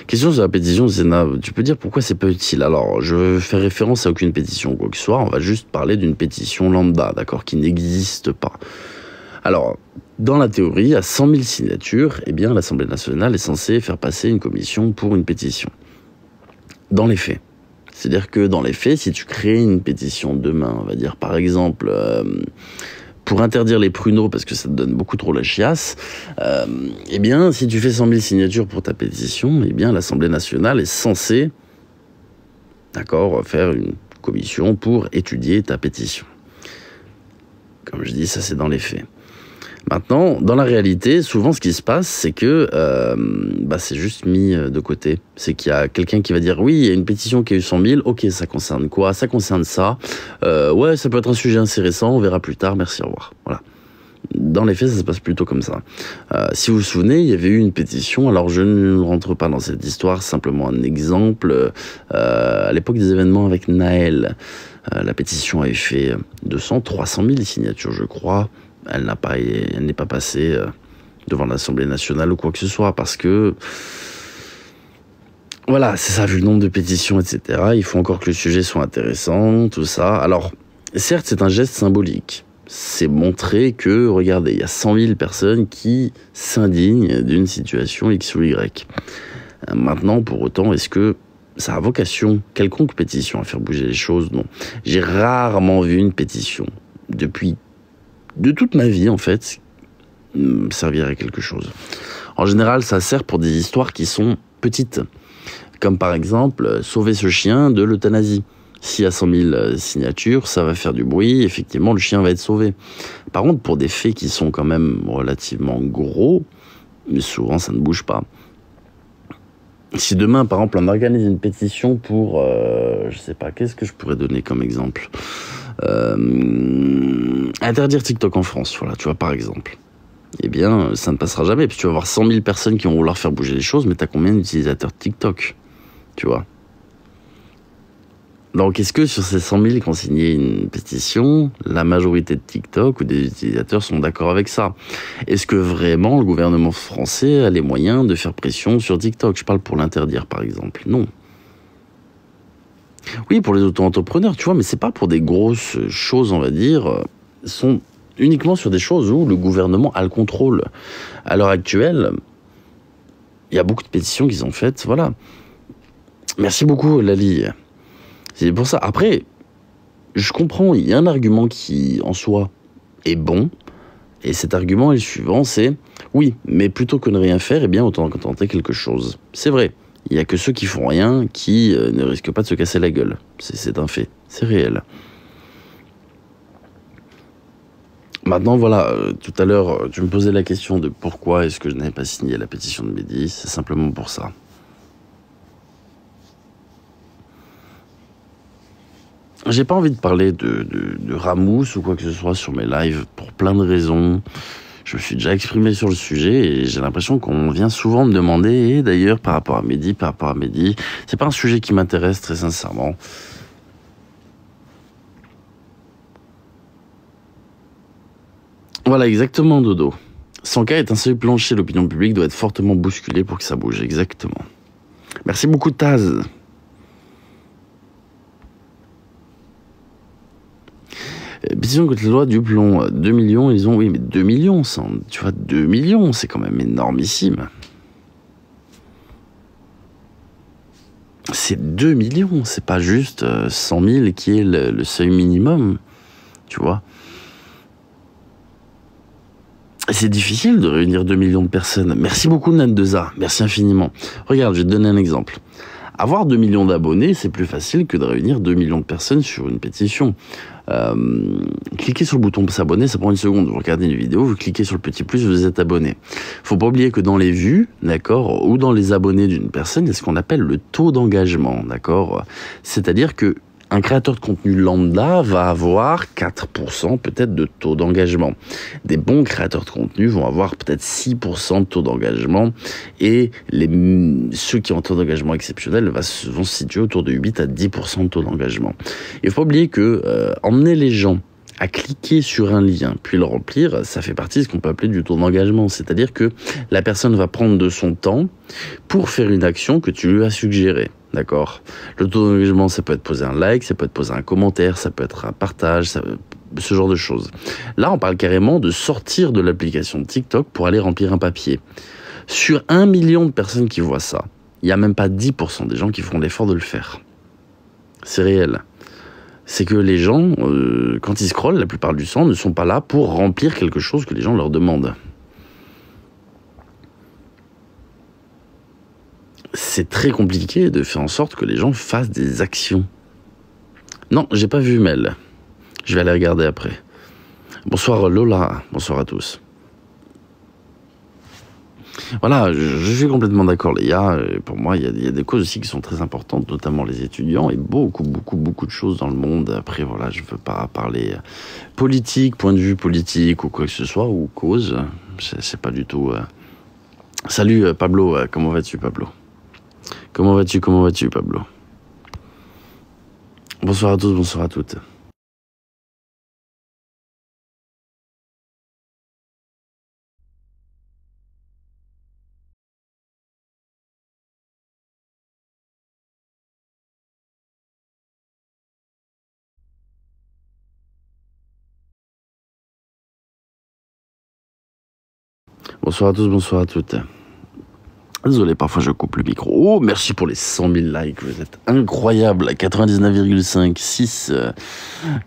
Question sur la pétition, Zena, tu peux dire pourquoi c'est pas utile? Alors, je fais référence à aucune pétition, quoi que ce soit, on va juste parler d'une pétition lambda, d'accord, qui n'existe pas. Alors, dans la théorie, à 100 000 signatures, eh bien, l'Assemblée nationale est censée faire passer une commission pour une pétition. Dans les faits. C'est-à-dire que dans les faits, si tu crées une pétition demain, on va dire par exemple... pour interdire les pruneaux, parce que ça te donne beaucoup trop la chiasse, eh bien, si tu fais 100 000 signatures pour ta pétition, eh bien, l'Assemblée nationale est censée, d'accord, faire une commission pour étudier ta pétition. Comme je dis, ça c'est dans les faits. Maintenant, dans la réalité, souvent ce qui se passe, c'est que c'est juste mis de côté. C'est qu'il y a quelqu'un qui va dire « Oui, il y a une pétition qui a eu 100 000, ok, ça concerne quoi? Ça concerne ça. Ouais, ça peut être un sujet intéressant, on verra plus tard, merci, au revoir. » Voilà. Dans les faits, ça se passe plutôt comme ça. Si vous vous souvenez, il y avait eu une pétition, alors je ne rentre pas dans cette histoire, simplement un exemple. À l'époque des événements avec Naël, la pétition avait fait 200, 300 000 signatures, je crois. Elle n'est pas passée devant l'Assemblée nationale ou quoi que ce soit, parce que, voilà, c'est ça, vu le nombre de pétitions, etc., il faut encore que le sujet soit intéressant, tout ça. Alors, certes, c'est un geste symbolique. C'est montrer que, regardez, il y a 100 000 personnes qui s'indignent d'une situation X ou Y. Maintenant, pour autant, est-ce que ça a vocation, quelconque pétition, à faire bouger les choses? Non. J'ai rarement vu une pétition, depuis de toute ma vie, en fait, servir à quelque chose. En général, ça sert pour des histoires qui sont petites. Comme par exemple, sauver ce chien de l'euthanasie. S'il y a 100 000 signatures, ça va faire du bruit, effectivement, le chien va être sauvé. Par contre, pour des faits qui sont quand même relativement gros, Mais souvent, ça ne bouge pas. Si demain, par exemple, on organise une pétition pour, je sais pas, qu'est-ce que je pourrais donner comme exemple, interdire TikTok en France, voilà, tu vois, par exemple. Eh bien, ça ne passera jamais, puis tu vas avoir 100 000 personnes qui vont vouloir faire bouger les choses, mais t'as combien d'utilisateurs de TikTok, tu vois? Donc, est-ce que sur ces 100 000 qui ont signé une pétition, la majorité de TikTok ou des utilisateurs sont d'accord avec ça? Est-ce que vraiment le gouvernement français a les moyens de faire pression sur TikTok? Je parle pour l'interdire, par exemple. Non. Oui, pour les auto-entrepreneurs, tu vois, mais c'est pas pour des grosses choses, on va dire. Sont uniquement sur des choses où le gouvernement a le contrôle. À l'heure actuelle, il y a beaucoup de pétitions qui sont faites, voilà. Merci beaucoup, Lali. C'est pour ça. Après, je comprends, il y a un argument qui, en soi, est bon. Et cet argument est le suivant, c'est oui, mais plutôt que de rien faire, eh bien, autant tenter quelque chose. C'est vrai. Il n'y a que ceux qui font rien qui ne risquent pas de se casser la gueule. C'est un fait. C'est réel. Maintenant, voilà, tout à l'heure, tu me posais la question de pourquoi est-ce que je n'avais pas signé la pétition de Mehdi. C'est simplement pour ça. J'ai pas envie de parler de Ramous ou quoi que ce soit sur mes lives pour plein de raisons. Je me suis déjà exprimé sur le sujet et j'ai l'impression qu'on vient souvent me demander, et d'ailleurs par rapport à Mehdi, c'est pas un sujet qui m'intéresse très sincèrement. Voilà, exactement, Dodo. 100K est un seuil plancher, l'opinion publique doit être fortement bousculée pour que ça bouge, exactement. Merci beaucoup, Taz. Pétition contre la loi du plomb, 2 millions, ils ont... Oui, mais 2 millions, tu vois, 2 millions, c'est quand même énormissime. C'est 2 millions, c'est pas juste 100 000 qui est le seuil minimum, tu vois. C'est difficile de réunir 2 millions de personnes. Merci beaucoup, Nan2A, merci infiniment. Regarde, je vais te donner un exemple. Avoir 2 millions d'abonnés, c'est plus facile que de réunir 2 millions de personnes sur une pétition. Cliquez sur le bouton s'abonner, ça prend une seconde. Vous regardez une vidéo, vous cliquez sur le petit plus, vous êtes abonné. Faut pas oublier que dans les vues, d'accord, ou dans les abonnés d'une personne, il y a ce qu'on appelle le taux d'engagement, d'accord. C'est-à-dire que un créateur de contenu lambda va avoir 4% peut-être de taux d'engagement. Des bons créateurs de contenu vont avoir peut-être 6% de taux d'engagement et ceux qui ont un taux d'engagement exceptionnel vont se situer autour de 8 à 10% de taux d'engagement. Il faut pas oublier que emmener les gens à cliquer sur un lien, puis le remplir, ça fait partie de ce qu'on peut appeler du taux d'engagement. C'est-à-dire que la personne va prendre de son temps pour faire une action que tu lui as suggérée. D'accord. Le taux d'engagement, ça peut être poser un like, ça peut être poser un commentaire, ça peut être un partage, ce genre de choses. Là, on parle carrément de sortir de l'application de TikTok pour aller remplir un papier. Sur 1 million de personnes qui voient ça, il n'y a même pas 10% des gens qui feront l'effort de le faire. C'est réel. C'est que les gens, quand ils scrollent, la plupart du temps, ne sont pas là pour remplir quelque chose que les gens leur demandent. C'est très compliqué de faire en sorte que les gens fassent des actions. Non, j'ai pas vu Mel. Je vais aller regarder après. Bonsoir Lola, bonsoir à tous. Voilà, je suis complètement d'accord les gars. Pour moi, il y a des causes aussi qui sont très importantes, notamment les étudiants et beaucoup de choses dans le monde. Après, voilà, je veux pas parler politique, point de vue politique ou quoi que ce soit, ou cause. C'est pas du tout... Salut Pablo, comment vas-tu Pablo ? Comment vas-tu, Pablo? Bonsoir à tous, bonsoir à toutes. Bonsoir à tous, bonsoir à toutes. Désolé, parfois je coupe le micro. Oh, merci pour les 100 000 likes, vous êtes incroyables. 99,5, 6,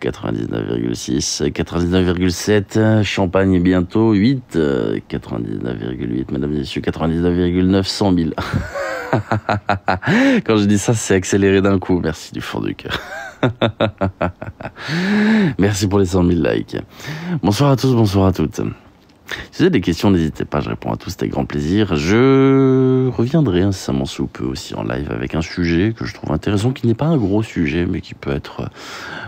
99,6, 99,7, Champagne bientôt, 8, 99,8, mesdames et messieurs, 99,9, 100 000. Quand je dis ça, c'est accéléré d'un coup. Merci du fond du cœur. Merci pour les 100 000 likes. Bonsoir à tous, bonsoir à toutes. Si vous avez des questions, n'hésitez pas, je réponds à tous avec grand plaisir. Je reviendrai incessamment sous peu aussi en live avec un sujet que je trouve intéressant, qui n'est pas un gros sujet, mais qui peut être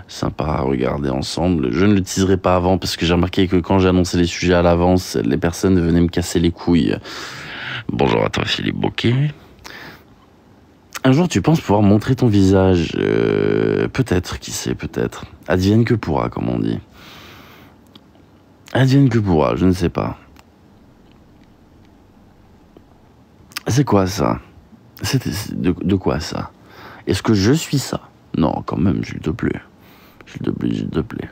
sympa à regarder ensemble. Je ne le teaserai pas avant, parce que j'ai remarqué que quand j'annonçais les sujets à l'avance, les personnes venaient me casser les couilles. Bonjour à toi, Philippe Bocquet. Un jour, tu penses pouvoir montrer ton visage, peut-être, qui sait, peut-être. Advienne que pourra, comme on dit. Advienne que pourra, je ne sais pas. C'est quoi ça? De quoi ça? Est-ce que je suis ça? Non, quand même, s'il te plaît. S'il te plaît, s'il te plaît.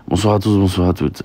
Bonsoir à tous, bonsoir à toutes.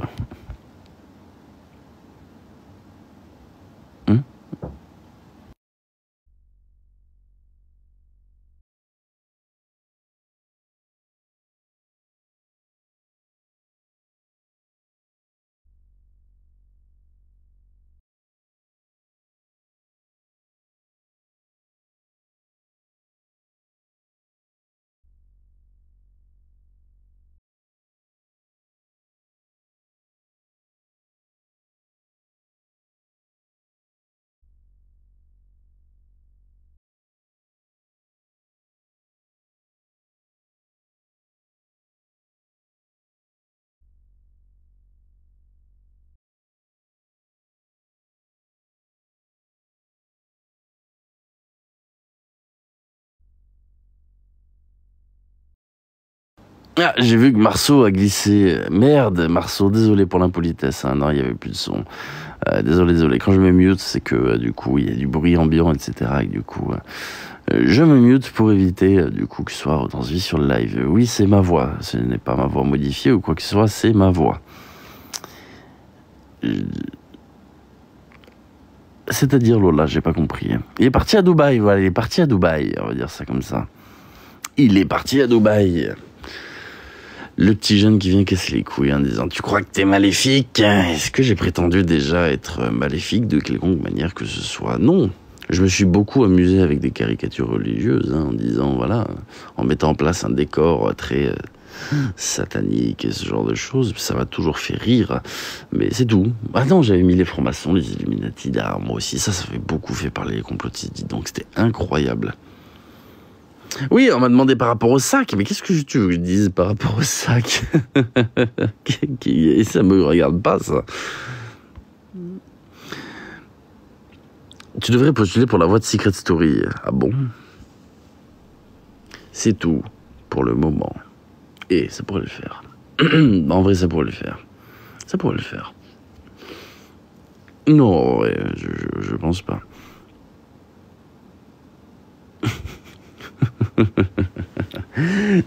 Ah, j'ai vu que Marceau a glissé. Merde, Marceau, désolé pour l'impolitesse. Hein. Non, il n'y avait plus de son. Désolé. Quand je me mute, c'est que du coup, il y a du bruit ambiant, etc. Et du coup, je me mute pour éviter du coup que ce soit retransmis sur le live. Oui, c'est ma voix. Ce n'est pas ma voix modifiée ou quoi que ce soit, c'est ma voix. C'est-à-dire, Lola, j'ai pas compris. Il est parti à Dubaï, voilà, il est parti à Dubaï, on va dire ça comme ça. Il est parti à Dubaï. Le petit jeune qui vient casser les couilles en disant « Tu crois que t'es maléfique ?» Est-ce que j'ai prétendu déjà être maléfique de quelconque manière que ce soit? Non. Je me suis beaucoup amusé avec des caricatures religieuses, en disant, voilà, en mettant en place un décor très satanique et ce genre de choses. Ça m'a toujours fait rire, mais c'est tout. Ah non, j'avais mis les francs-maçons, les Illuminati derrière moi aussi. Ça fait beaucoup fait parler les complotistes, dis donc, c'était incroyable. Oui, on m'a demandé par rapport au sac, mais qu'est-ce que tu veux que je dise par rapport au sac? Et ça me regarde pas, ça. Tu devrais postuler pour la voie de Secret Story. Ah bon? C'est tout, pour le moment. Et ça pourrait le faire. En vrai, ça pourrait le faire. Ça pourrait le faire. Non, ouais, je pense pas.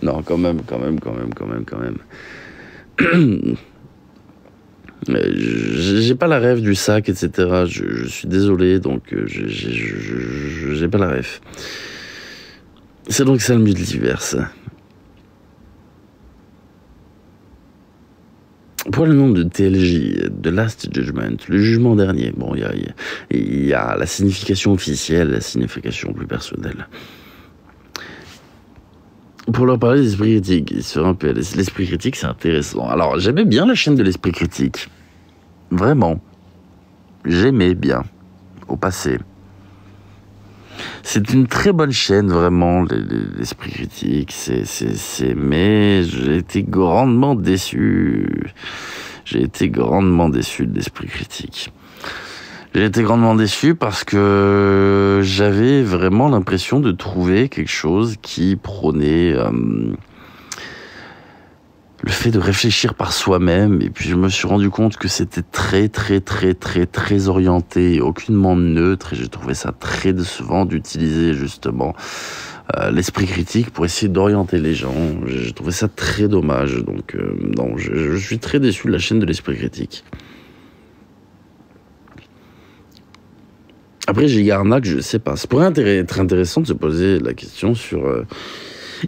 Non, quand même. J'ai pas la rêve du sac, etc. Je suis désolé, donc j'ai pas la rêve. C'est donc ça le multiverse. Pour le nom de TLJ, The Last Judgment, le jugement dernier, bon, il y a la signification officielle, la signification plus personnelle. Pour leur parler de l'esprit critique, sur un peu, l'esprit critique, c'est intéressant. Alors, j'aimais bien la chaîne de l'esprit critique. Vraiment. J'aimais bien. Au passé. C'est une très bonne chaîne, vraiment, l'esprit critique. Mais j'ai été grandement déçu. J'ai été grandement déçu de l'esprit critique. J'ai été grandement déçu parce que j'avais vraiment l'impression de trouver quelque chose qui prônait le fait de réfléchir par soi-même. Et puis je me suis rendu compte que c'était très orienté et aucunement neutre. Et j'ai trouvé ça très décevant d'utiliser justement l'esprit critique pour essayer d'orienter les gens. J'ai trouvé ça très dommage. Donc non, je suis très déçu de la chaîne de l'esprit critique. Après, Giga Arnaque, je sais pas. Ça pourrait être intéressant de se poser la question sur...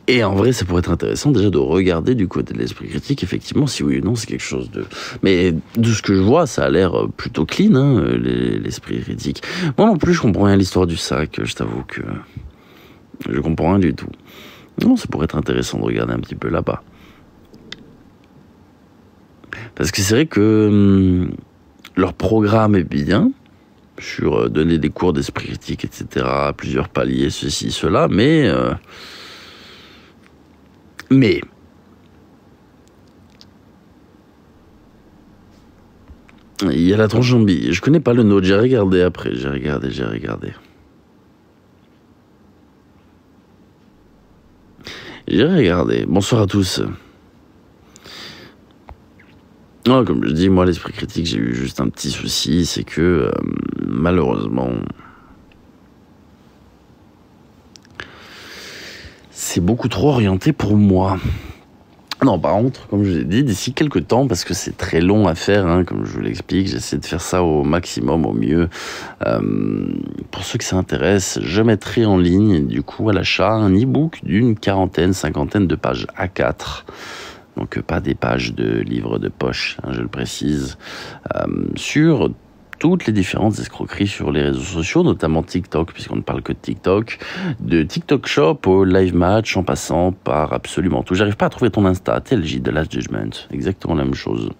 Et en vrai, ça pourrait être intéressant déjà de regarder du côté de l'esprit critique, effectivement, si oui ou non, c'est quelque chose de... Mais de ce que je vois, ça a l'air plutôt clean, hein, l'esprit critique. Moi non plus, je comprends rien à l'histoire du sac, je t'avoue que... Je comprends rien du tout. Non, ça pourrait être intéressant de regarder un petit peu là-bas. Parce que c'est vrai que... leur programme est bien, sur donner des cours d'esprit critique, etc., à plusieurs paliers, ceci, cela, mais il y a la tronche en bille. Je connais pas le nôtre, j'ai regardé après, j'ai regardé. J'ai regardé. Bonsoir à tous. Non, comme je dis, moi, l'esprit critique, j'ai eu juste un petit souci, c'est que, malheureusement, c'est beaucoup trop orienté pour moi. Non, par contre, comme je l'ai dit, d'ici quelques temps, parce que c'est très long à faire, hein, comme je vous l'explique, j'essaie de faire ça au maximum, au mieux. Pour ceux que ça intéresse, je mettrai en ligne, du coup, à l'achat, un e-book d'une cinquantaine de pages A4. Donc pas des pages de livres de poche, hein, je le précise, sur toutes les différentes escroqueries sur les réseaux sociaux, notamment TikTok, puisqu'on ne parle que de TikTok, de TikTok Shop au live match, en passant par absolument tout. J'arrive pas à trouver ton Insta, TLJ, The Last Judgment, exactement la même chose.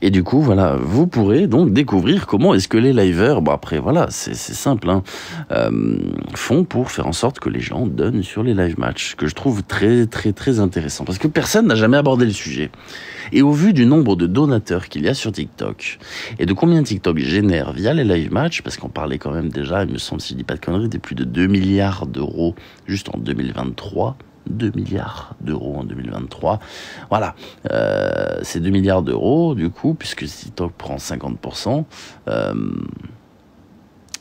Et du coup, voilà, vous pourrez donc découvrir comment est-ce que les liveurs, bon après voilà, c'est simple, hein, font pour faire en sorte que les gens donnent sur les live matchs, que je trouve très très très intéressant, parce que personne n'a jamais abordé le sujet. Et au vu du nombre de donateurs qu'il y a sur TikTok, et de combien TikTok génère via les live matchs, parce qu'on parlait quand même déjà, il me semble, si je dis pas de conneries, des plus de 2 milliards d'euros juste en 2023, 2 milliards d'euros en 2023. Voilà, c'est 2 milliards d'euros, du coup, puisque TikTok prend 50%,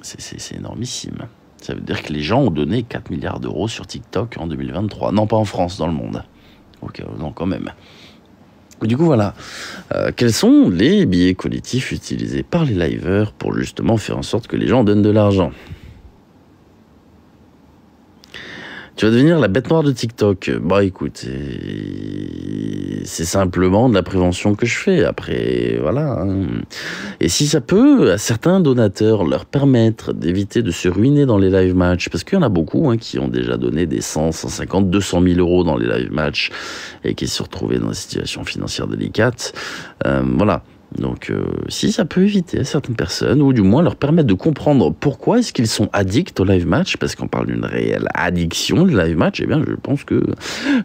c'est énormissime. Ça veut dire que les gens ont donné 4 milliards d'euros sur TikTok en 2023. Non, pas en France, dans le monde. Ok, non, quand même. Du coup, voilà. Quels sont les biais cognitifs utilisés par les liveurs pour justement faire en sorte que les gens donnent de l'argent ? Tu vas devenir la bête noire de TikTok. Bah écoute, c'est simplement de la prévention que je fais. Après, voilà. Hein. Et si ça peut, à certains donateurs, leur permettre d'éviter de se ruiner dans les live matchs, parce qu'il y en a beaucoup hein, qui ont déjà donné des 100, 150, 200 000 euros dans les live matchs et qui se sont retrouvés dans des situations financières délicates. Voilà. Donc, si ça peut éviter à certaines personnes, ou du moins leur permettre de comprendre pourquoi est-ce qu'ils sont addicts au live match, parce qu'on parle d'une réelle addiction, le live match, eh bien, je pense que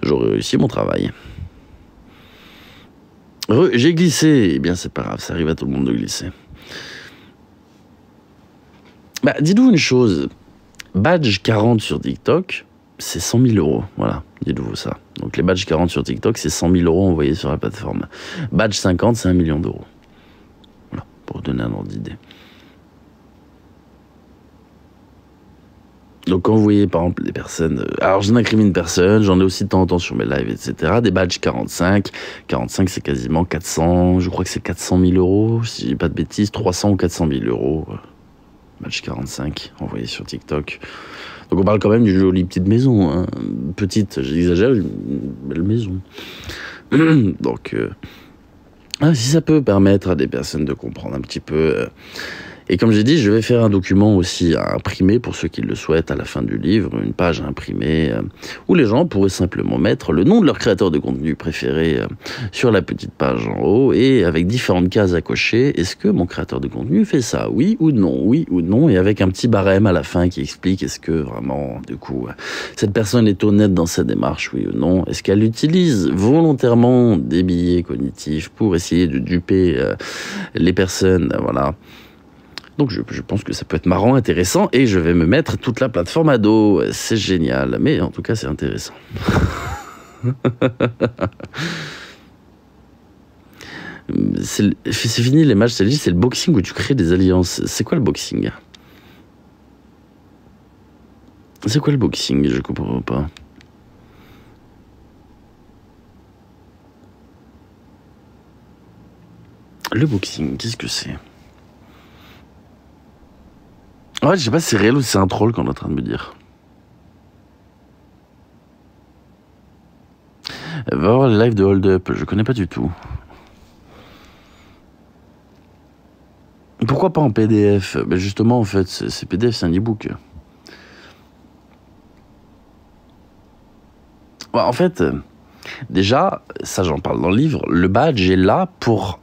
j'aurais réussi mon travail. J'ai glissé, eh bien, c'est pas grave, ça arrive à tout le monde de glisser. Bah, dites-vous une chose, badge 40 sur TikTok, c'est 100 000 euros, voilà, dites-vous ça. Donc, les badges 40 sur TikTok, c'est 100 000 euros envoyés sur la plateforme. Badge 50, c'est 1 million d'euros. Pour donner un ordre d'idée. Donc quand vous voyez par exemple des personnes... alors je n'incrimine personne, j'en ai aussi de temps en temps sur mes lives, etc. Des badges 45. 45 c'est quasiment 400, je crois que c'est 400 000 euros, si je dis pas de bêtises, 300 ou 400 000 euros. Badge 45, envoyé sur TikTok. Donc on parle quand même d'une jolie petite maison. Hein. Petite, j'exagère, une belle maison. Donc... si ça peut permettre à des personnes de comprendre un petit peu. Et comme j'ai dit, je vais faire un document aussi à imprimer pour ceux qui le souhaitent à la fin du livre, une page à imprimer où les gens pourraient simplement mettre le nom de leur créateur de contenu préféré sur la petite page en haut et avec différentes cases à cocher. Est-ce que mon créateur de contenu fait ça? Oui ou non, et avec un petit barème à la fin qui explique est-ce que vraiment, du coup, cette personne est honnête dans sa démarche, oui ou non? Est-ce qu'elle utilise volontairement des biais cognitifs pour essayer de duper les personnes, voilà. Donc je pense que ça peut être marrant, intéressant, et je vais me mettre toute la plateforme à dos. C'est génial, mais en tout cas c'est intéressant. C'est fini les matchs, c'est le boxing où tu crées des alliances. C'est quoi le boxing? C'est quoi le boxing? Je comprends pas. Le boxing, qu'est-ce que c'est? Ouais, je sais pas si c'est réel ou si c'est un troll qu'on est en train de me dire. Va voir le live de Hold Up, je connais pas du tout. Pourquoi pas en PDF? Ben justement, en fait, c'est PDF, c'est un e-book. Ouais, en fait, Déjà, ça j'en parle dans le livre, le badge est là pour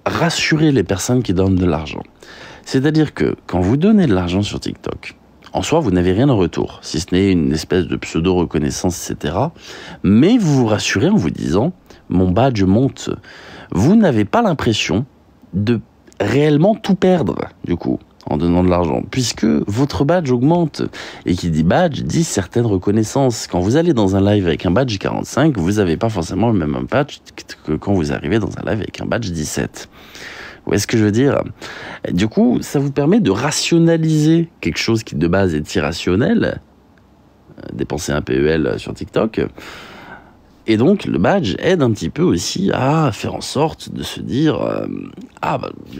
rassurer les personnes qui donnent de l'argent. C'est-à-dire que quand vous donnez de l'argent sur TikTok, en soi, vous n'avez rien en retour, si ce n'est une espèce de pseudo-reconnaissance, etc. Mais vous vous rassurez en vous disant, mon badge monte. Vous n'avez pas l'impression de réellement tout perdre, du coup, en donnant de l'argent, puisque votre badge augmente. Et qui dit badge, dit certaines reconnaissances. Quand vous allez dans un live avec un badge 45, vous n'avez pas forcément le même badge que quand vous arrivez dans un live avec un badge 17. Vous voyez ce que je veux dire? Du coup, ça vous permet de rationaliser quelque chose qui de base est irrationnel, dépenser un PEL sur TikTok. Et donc, le badge aide un petit peu aussi à faire en sorte de se dire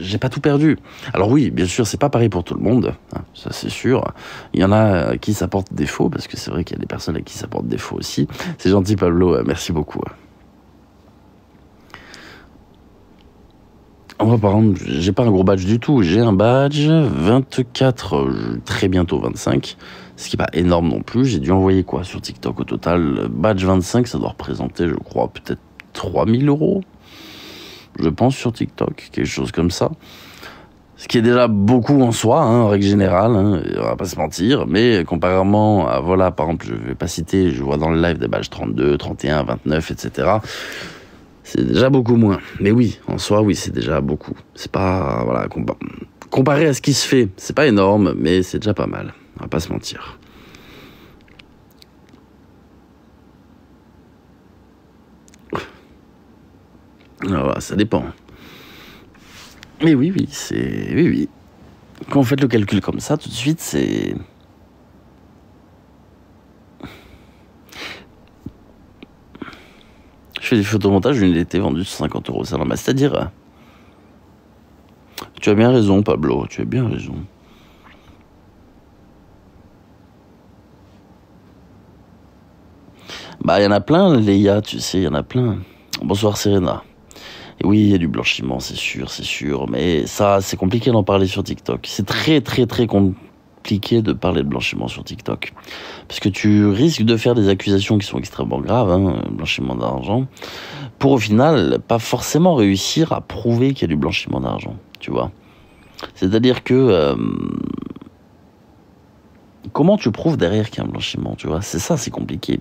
j'ai pas tout perdu. Alors oui, bien sûr, c'est pas pareil pour tout le monde, hein, ça c'est sûr. Il y en a à qui ça porte défaut, parce que c'est vrai qu'il y a des personnes à qui ça porte défaut aussi. C'est gentil, Pablo, merci beaucoup. Moi, par exemple, j'ai pas un gros badge du tout. J'ai un badge 24, très bientôt 25, ce qui est pas énorme non plus. J'ai dû envoyer quoi sur TikTok au total? Badge 25, ça doit représenter, je crois, peut-être 3000 €, je pense, sur TikTok, quelque chose comme ça. Ce qui est déjà beaucoup en soi, hein, en règle générale, hein, on va pas se mentir, mais comparément à, voilà, par exemple, je vais pas citer, je vois dans le live des badges 32, 31, 29, etc., c'est déjà beaucoup moins. Mais oui, en soi, oui, c'est déjà beaucoup. C'est pas, voilà, comparé à ce qui se fait, c'est pas énorme, mais c'est déjà pas mal. On va pas se mentir. Alors, voilà, ça dépend. Mais oui, oui, c'est... Oui, oui. Quand vous faites le calcul comme ça, tout de suite, c'est... Je fais des photomontages, une été vendue 50 €. Ça normal. C'est-à-dire... Tu as bien raison, Pablo, tu as bien raison. Bah, il y en a plein, Léa, tu sais, il y en a plein. Bonsoir, Serena. Et oui, il y a du blanchiment, c'est sûr, mais ça, c'est compliqué d'en parler sur TikTok. C'est très, très, très compliqué de parler de blanchiment sur TikTok. Parce que tu risques de faire des accusations qui sont extrêmement graves, hein, blanchiment d'argent, pour au final, pas forcément réussir à prouver qu'il y a du blanchiment d'argent, tu vois. C'est-à-dire que... comment tu prouves derrière qu'il y a un blanchiment, tu vois? C'est ça, c'est compliqué.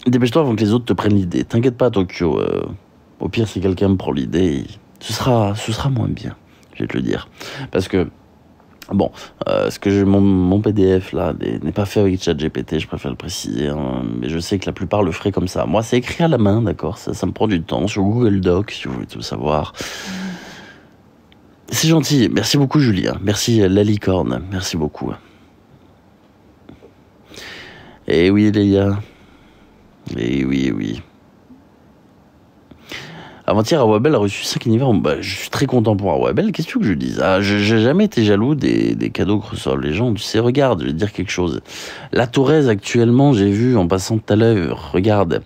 Dépêche-toi avant que les autres te prennent l'idée. T'inquiète pas, Tokyo. Au pire, si quelqu'un me prend l'idée, ce sera moins bien, je vais te le dire. Parce que, bon, mon PDF là n'est pas fait avec ChatGPT, je préfère le préciser, hein, mais je sais que la plupart le feraient comme ça. Moi, c'est écrit à la main, d'accord, ça me prend du temps, sur Google Docs, si vous voulez tout savoir. C'est gentil, merci beaucoup, Julien. Merci, la licorne, merci beaucoup. Et oui, Léa. Et oui, oui. Avant-hier, Awabel a reçu 5 univers. Bah, je suis très content pour Awabel. Qu'est-ce que tu veux que je dise? J'ai jamais été jaloux des cadeaux que reçoivent les gens. Tu sais, regarde, je vais te dire quelque chose. La Torres, actuellement, j'ai vu en passant tout à l'heure, regarde,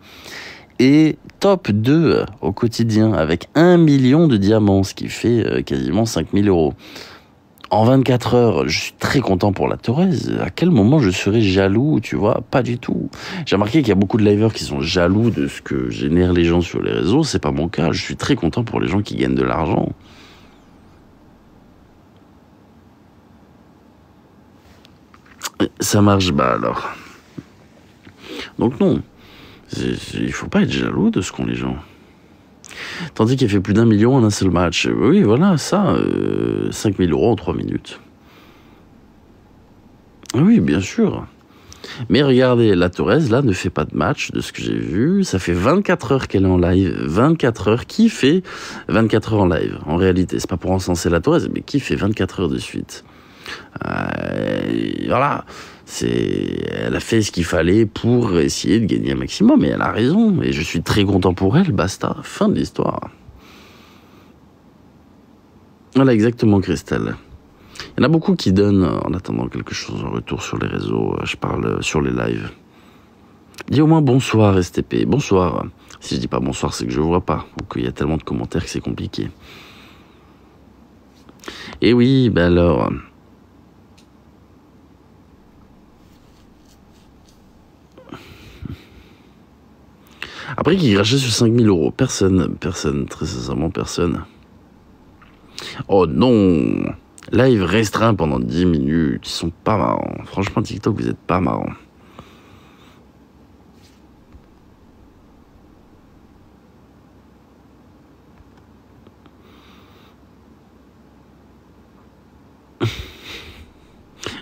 est top 2 au quotidien avec 1 million de diamants, ce qui fait quasiment 5000 €. En 24 heures, je suis très content pour la Torres. À quel moment je serais jaloux, tu vois? Pas du tout. J'ai remarqué qu'il y a beaucoup de liveurs qui sont jaloux de ce que génèrent les gens sur les réseaux. C'est pas mon cas. Je suis très content pour les gens qui gagnent de l'argent. Ça marche, bah alors. Donc non. Il faut pas être jaloux de ce qu'ont les gens. Tandis qu'il a fait plus d'1 million en un seul match. Oui, voilà, ça, 5000 € en 3 minutes. Oui, bien sûr. Mais regardez, la Torres, là, ne fait pas de match, de ce que j'ai vu. Ça fait 24 heures qu'elle est en live. 24 heures. Qui fait 24 heures en live? En réalité, c'est pas pour encenser la Torres, mais qui fait 24 heures de suite? Voilà. Elle a fait ce qu'il fallait pour essayer de gagner un maximum, et elle a raison. Et je suis très content pour elle. Basta. Fin de l'histoire. Voilà, exactement, Christelle. Il y en a beaucoup qui donnent en attendant quelque chose en retour sur les réseaux. Je parle sur les lives. Dis au moins bonsoir, STP. Bonsoir. Si je dis pas bonsoir, c'est que je vois pas. Donc il y a tellement de commentaires que c'est compliqué. Et oui, ben alors... Après, qui crachait sur 5000 euros? Personne, très sincèrement, personne. Oh non! Live restreint pendant 10 minutes, ils sont pas marrants. Franchement, TikTok, vous êtes pas marrants.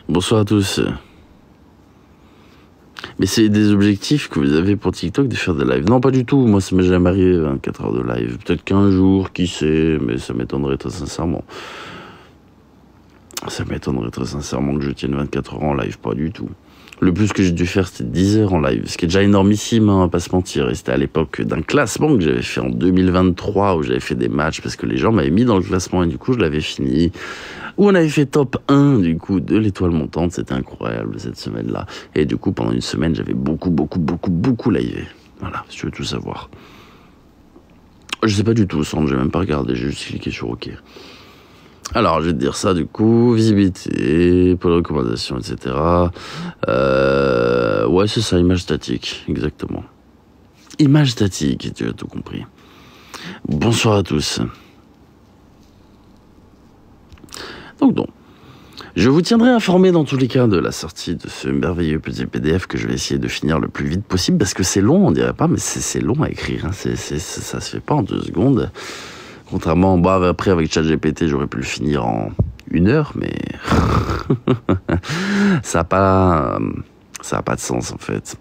Bonsoir à tous. Mais c'est des objectifs que vous avez pour TikTok de faire des lives? Non, pas du tout. Moi, ça m'est jamais arrivé 24 heures de live. Peut-être qu'un jour, qui sait, mais ça m'étonnerait très sincèrement. Ça m'étonnerait très sincèrement que je tienne 24 heures en live, pas du tout. Le plus que j'ai dû faire, c'était 10 heures en live, ce qui est déjà énormissime, hein, on va pas se mentir. Et c'était à l'époque d'un classement que j'avais fait en 2023, où j'avais fait des matchs, parce que les gens m'avaient mis dans le classement, et du coup, je l'avais fini. Où on avait fait top 1, du coup, de l'étoile montante. C'était incroyable, cette semaine-là. Et du coup, pendant une semaine, j'avais beaucoup livé. Voilà, si tu veux tout savoir. Je sais pas du tout, Sandre, j'ai même pas regardé, j'ai juste cliqué sur OK. Alors, je vais te dire ça, du coup, visibilité, pour les recommandations, etc. Ouais, c'est ça, image statique, exactement. Image statique, tu as tout compris. Bonsoir à tous. Donc, je vous tiendrai informé dans tous les cas de la sortie de ce merveilleux petit PDF que je vais essayer de finir le plus vite possible, parce que c'est long, on dirait pas, mais c'est long à écrire, hein. Ça se fait pas en 2 secondes. Contrairement, après avec ChatGPT, j'aurais pu le finir en 1 heure, mais ça a pas de sens en fait.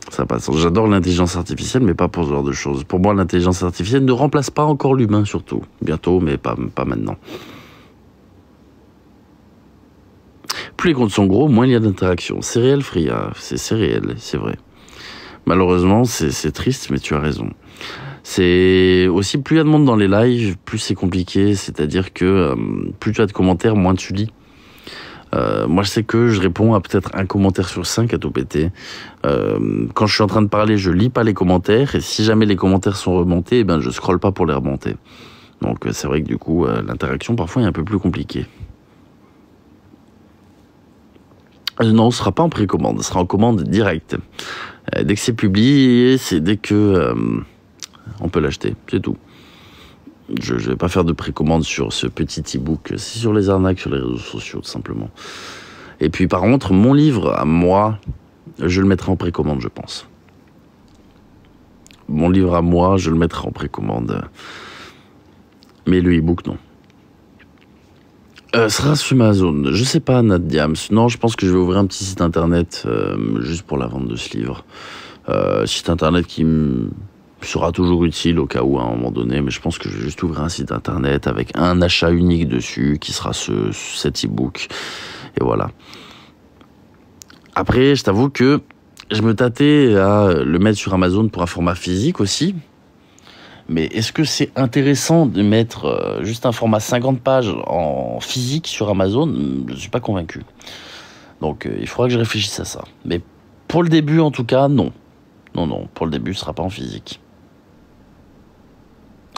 Ça a pas de sens. J'adore l'intelligence artificielle, mais pas pour ce genre de choses. Pour moi, l'intelligence artificielle ne remplace pas encore l'humain, surtout. Bientôt, mais pas maintenant. Plus les comptes sont gros, moins il y a d'interaction. C'est réel, Fria. C'est réel, c'est vrai. Malheureusement, c'est triste, mais tu as raison. C'est aussi, plus il y a de monde dans les lives, plus c'est compliqué. C'est-à-dire que plus tu as de commentaires, moins tu lis. Moi, je sais que je réponds à peut-être un commentaire sur 5 à tout péter. Quand je suis en train de parler, je lis pas les commentaires. Et si jamais les commentaires sont remontés, eh ben, je scrolle pas pour les remonter. Donc, c'est vrai que du coup, l'interaction, parfois, est un peu plus compliquée. Non, ce sera pas en précommande, ce sera en commande directe. Dès que c'est publié, c'est dès que on peut l'acheter, c'est tout. Je vais pas faire de précommande sur ce petit e-book, c'est sur les arnaques sur les réseaux sociaux, tout simplement. Et puis par contre, mon livre, à moi, je le mettrai en précommande, je pense. Mon livre à moi, je le mettrai en précommande. Mais le e-book, non. Sera sur Amazon. Je sais pas, Nat Diams. Non, je pense que je vais ouvrir un petit site internet juste pour la vente de ce livre. Site internet qui sera toujours utile au cas où à un moment donné, mais je pense que je vais juste ouvrir un site internet avec un achat unique dessus qui sera cet e-book. Et voilà. Après, je t'avoue que je me tâtais à le mettre sur Amazon pour un format physique aussi. Mais est-ce que c'est intéressant de mettre juste un format 50 pages en physique sur Amazon? Je ne suis pas convaincu. Donc il faudra que je réfléchisse à ça. Mais pour le début, en tout cas, non. Non, pour le début, ce ne sera pas en physique.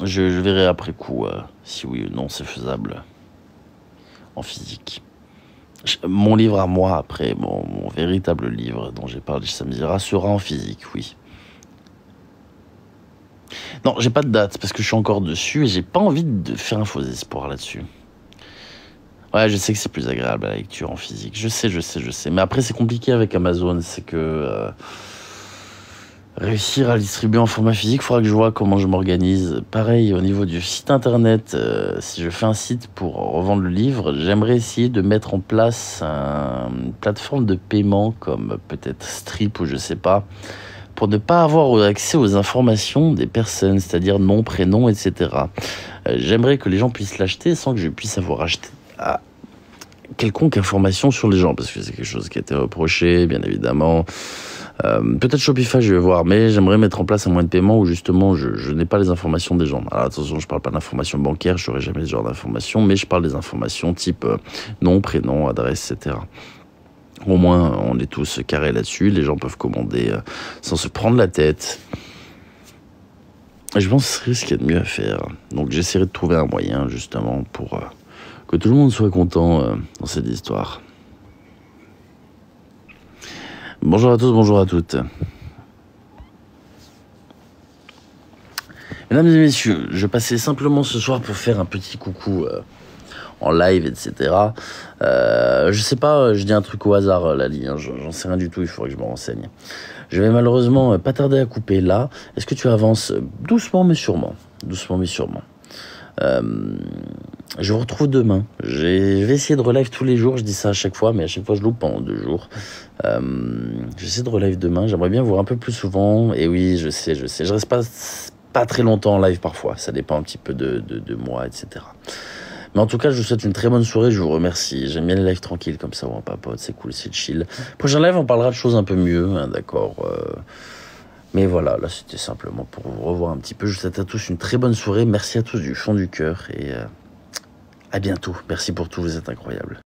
Je verrai après coup si oui ou non c'est faisable en physique. Mon livre à moi, après, mon véritable livre dont j'ai parlé samedi, sera en physique, oui. Non, j'ai pas de date parce que je suis encore dessus et j'ai pas envie de faire un faux espoir là-dessus. Ouais, je sais que c'est plus agréable la lecture en physique. Je sais. Mais après, c'est compliqué avec Amazon. C'est que réussir à le distribuer en format physique, il faudra que je vois comment je m'organise. Pareil, au niveau du site internet, si je fais un site pour revendre le livre, j'aimerais essayer de mettre en place une plateforme de paiement comme peut-être Stripe ou je sais pas, pour ne pas avoir accès aux informations des personnes, c'est-à-dire nom, prénom, etc. J'aimerais que les gens puissent l'acheter sans que je puisse avoir acheté quelconque information sur les gens, parce que c'est quelque chose qui a été reproché, bien évidemment. Peut-être Shopify, je vais voir, mais j'aimerais mettre en place un moyen de paiement où justement je n'ai pas les informations des gens. Alors attention, je parle pas d'informations bancaires, je n'aurai jamais ce genre d'informations, mais je parle des informations type nom, prénom, adresse, etc. Au moins, on est tous carrés là-dessus. Les gens peuvent commander sans se prendre la tête. Et je pense que ce serait ce qu'il y a de mieux à faire. Donc j'essaierai de trouver un moyen, justement, pour que tout le monde soit content dans cette histoire. Bonjour à tous, bonjour à toutes. Mesdames et messieurs, je passais simplement ce soir pour faire un petit coucou en live, etc. Je sais pas, je dis un truc au hasard, Lali, hein, j'en sais rien du tout, il faudrait que je me renseigne. Je vais malheureusement pas tarder à couper là. Est-ce que tu avances doucement mais sûrement? Doucement mais sûrement. Je vous retrouve demain. Je vais essayer de relive tous les jours. Je dis ça à chaque fois, mais à chaque fois je loupe pendant 2 jours. J'essaie de relive demain. J'aimerais bien vous voir un peu plus souvent. Et oui, je sais. Je reste pas très longtemps en live parfois. Ça dépend un petit peu de moi, etc. Mais en tout cas, je vous souhaite une très bonne soirée. Je vous remercie. J'aime bien les lives tranquilles comme ça où on papote. C'est cool, c'est chill. Prochain live, on parlera de choses un peu mieux, hein, d'accord. Mais voilà, là c'était simplement pour vous revoir un petit peu. Je vous souhaite à tous une très bonne soirée. Merci à tous du fond du cœur et à bientôt. Merci pour tout, vous êtes incroyables.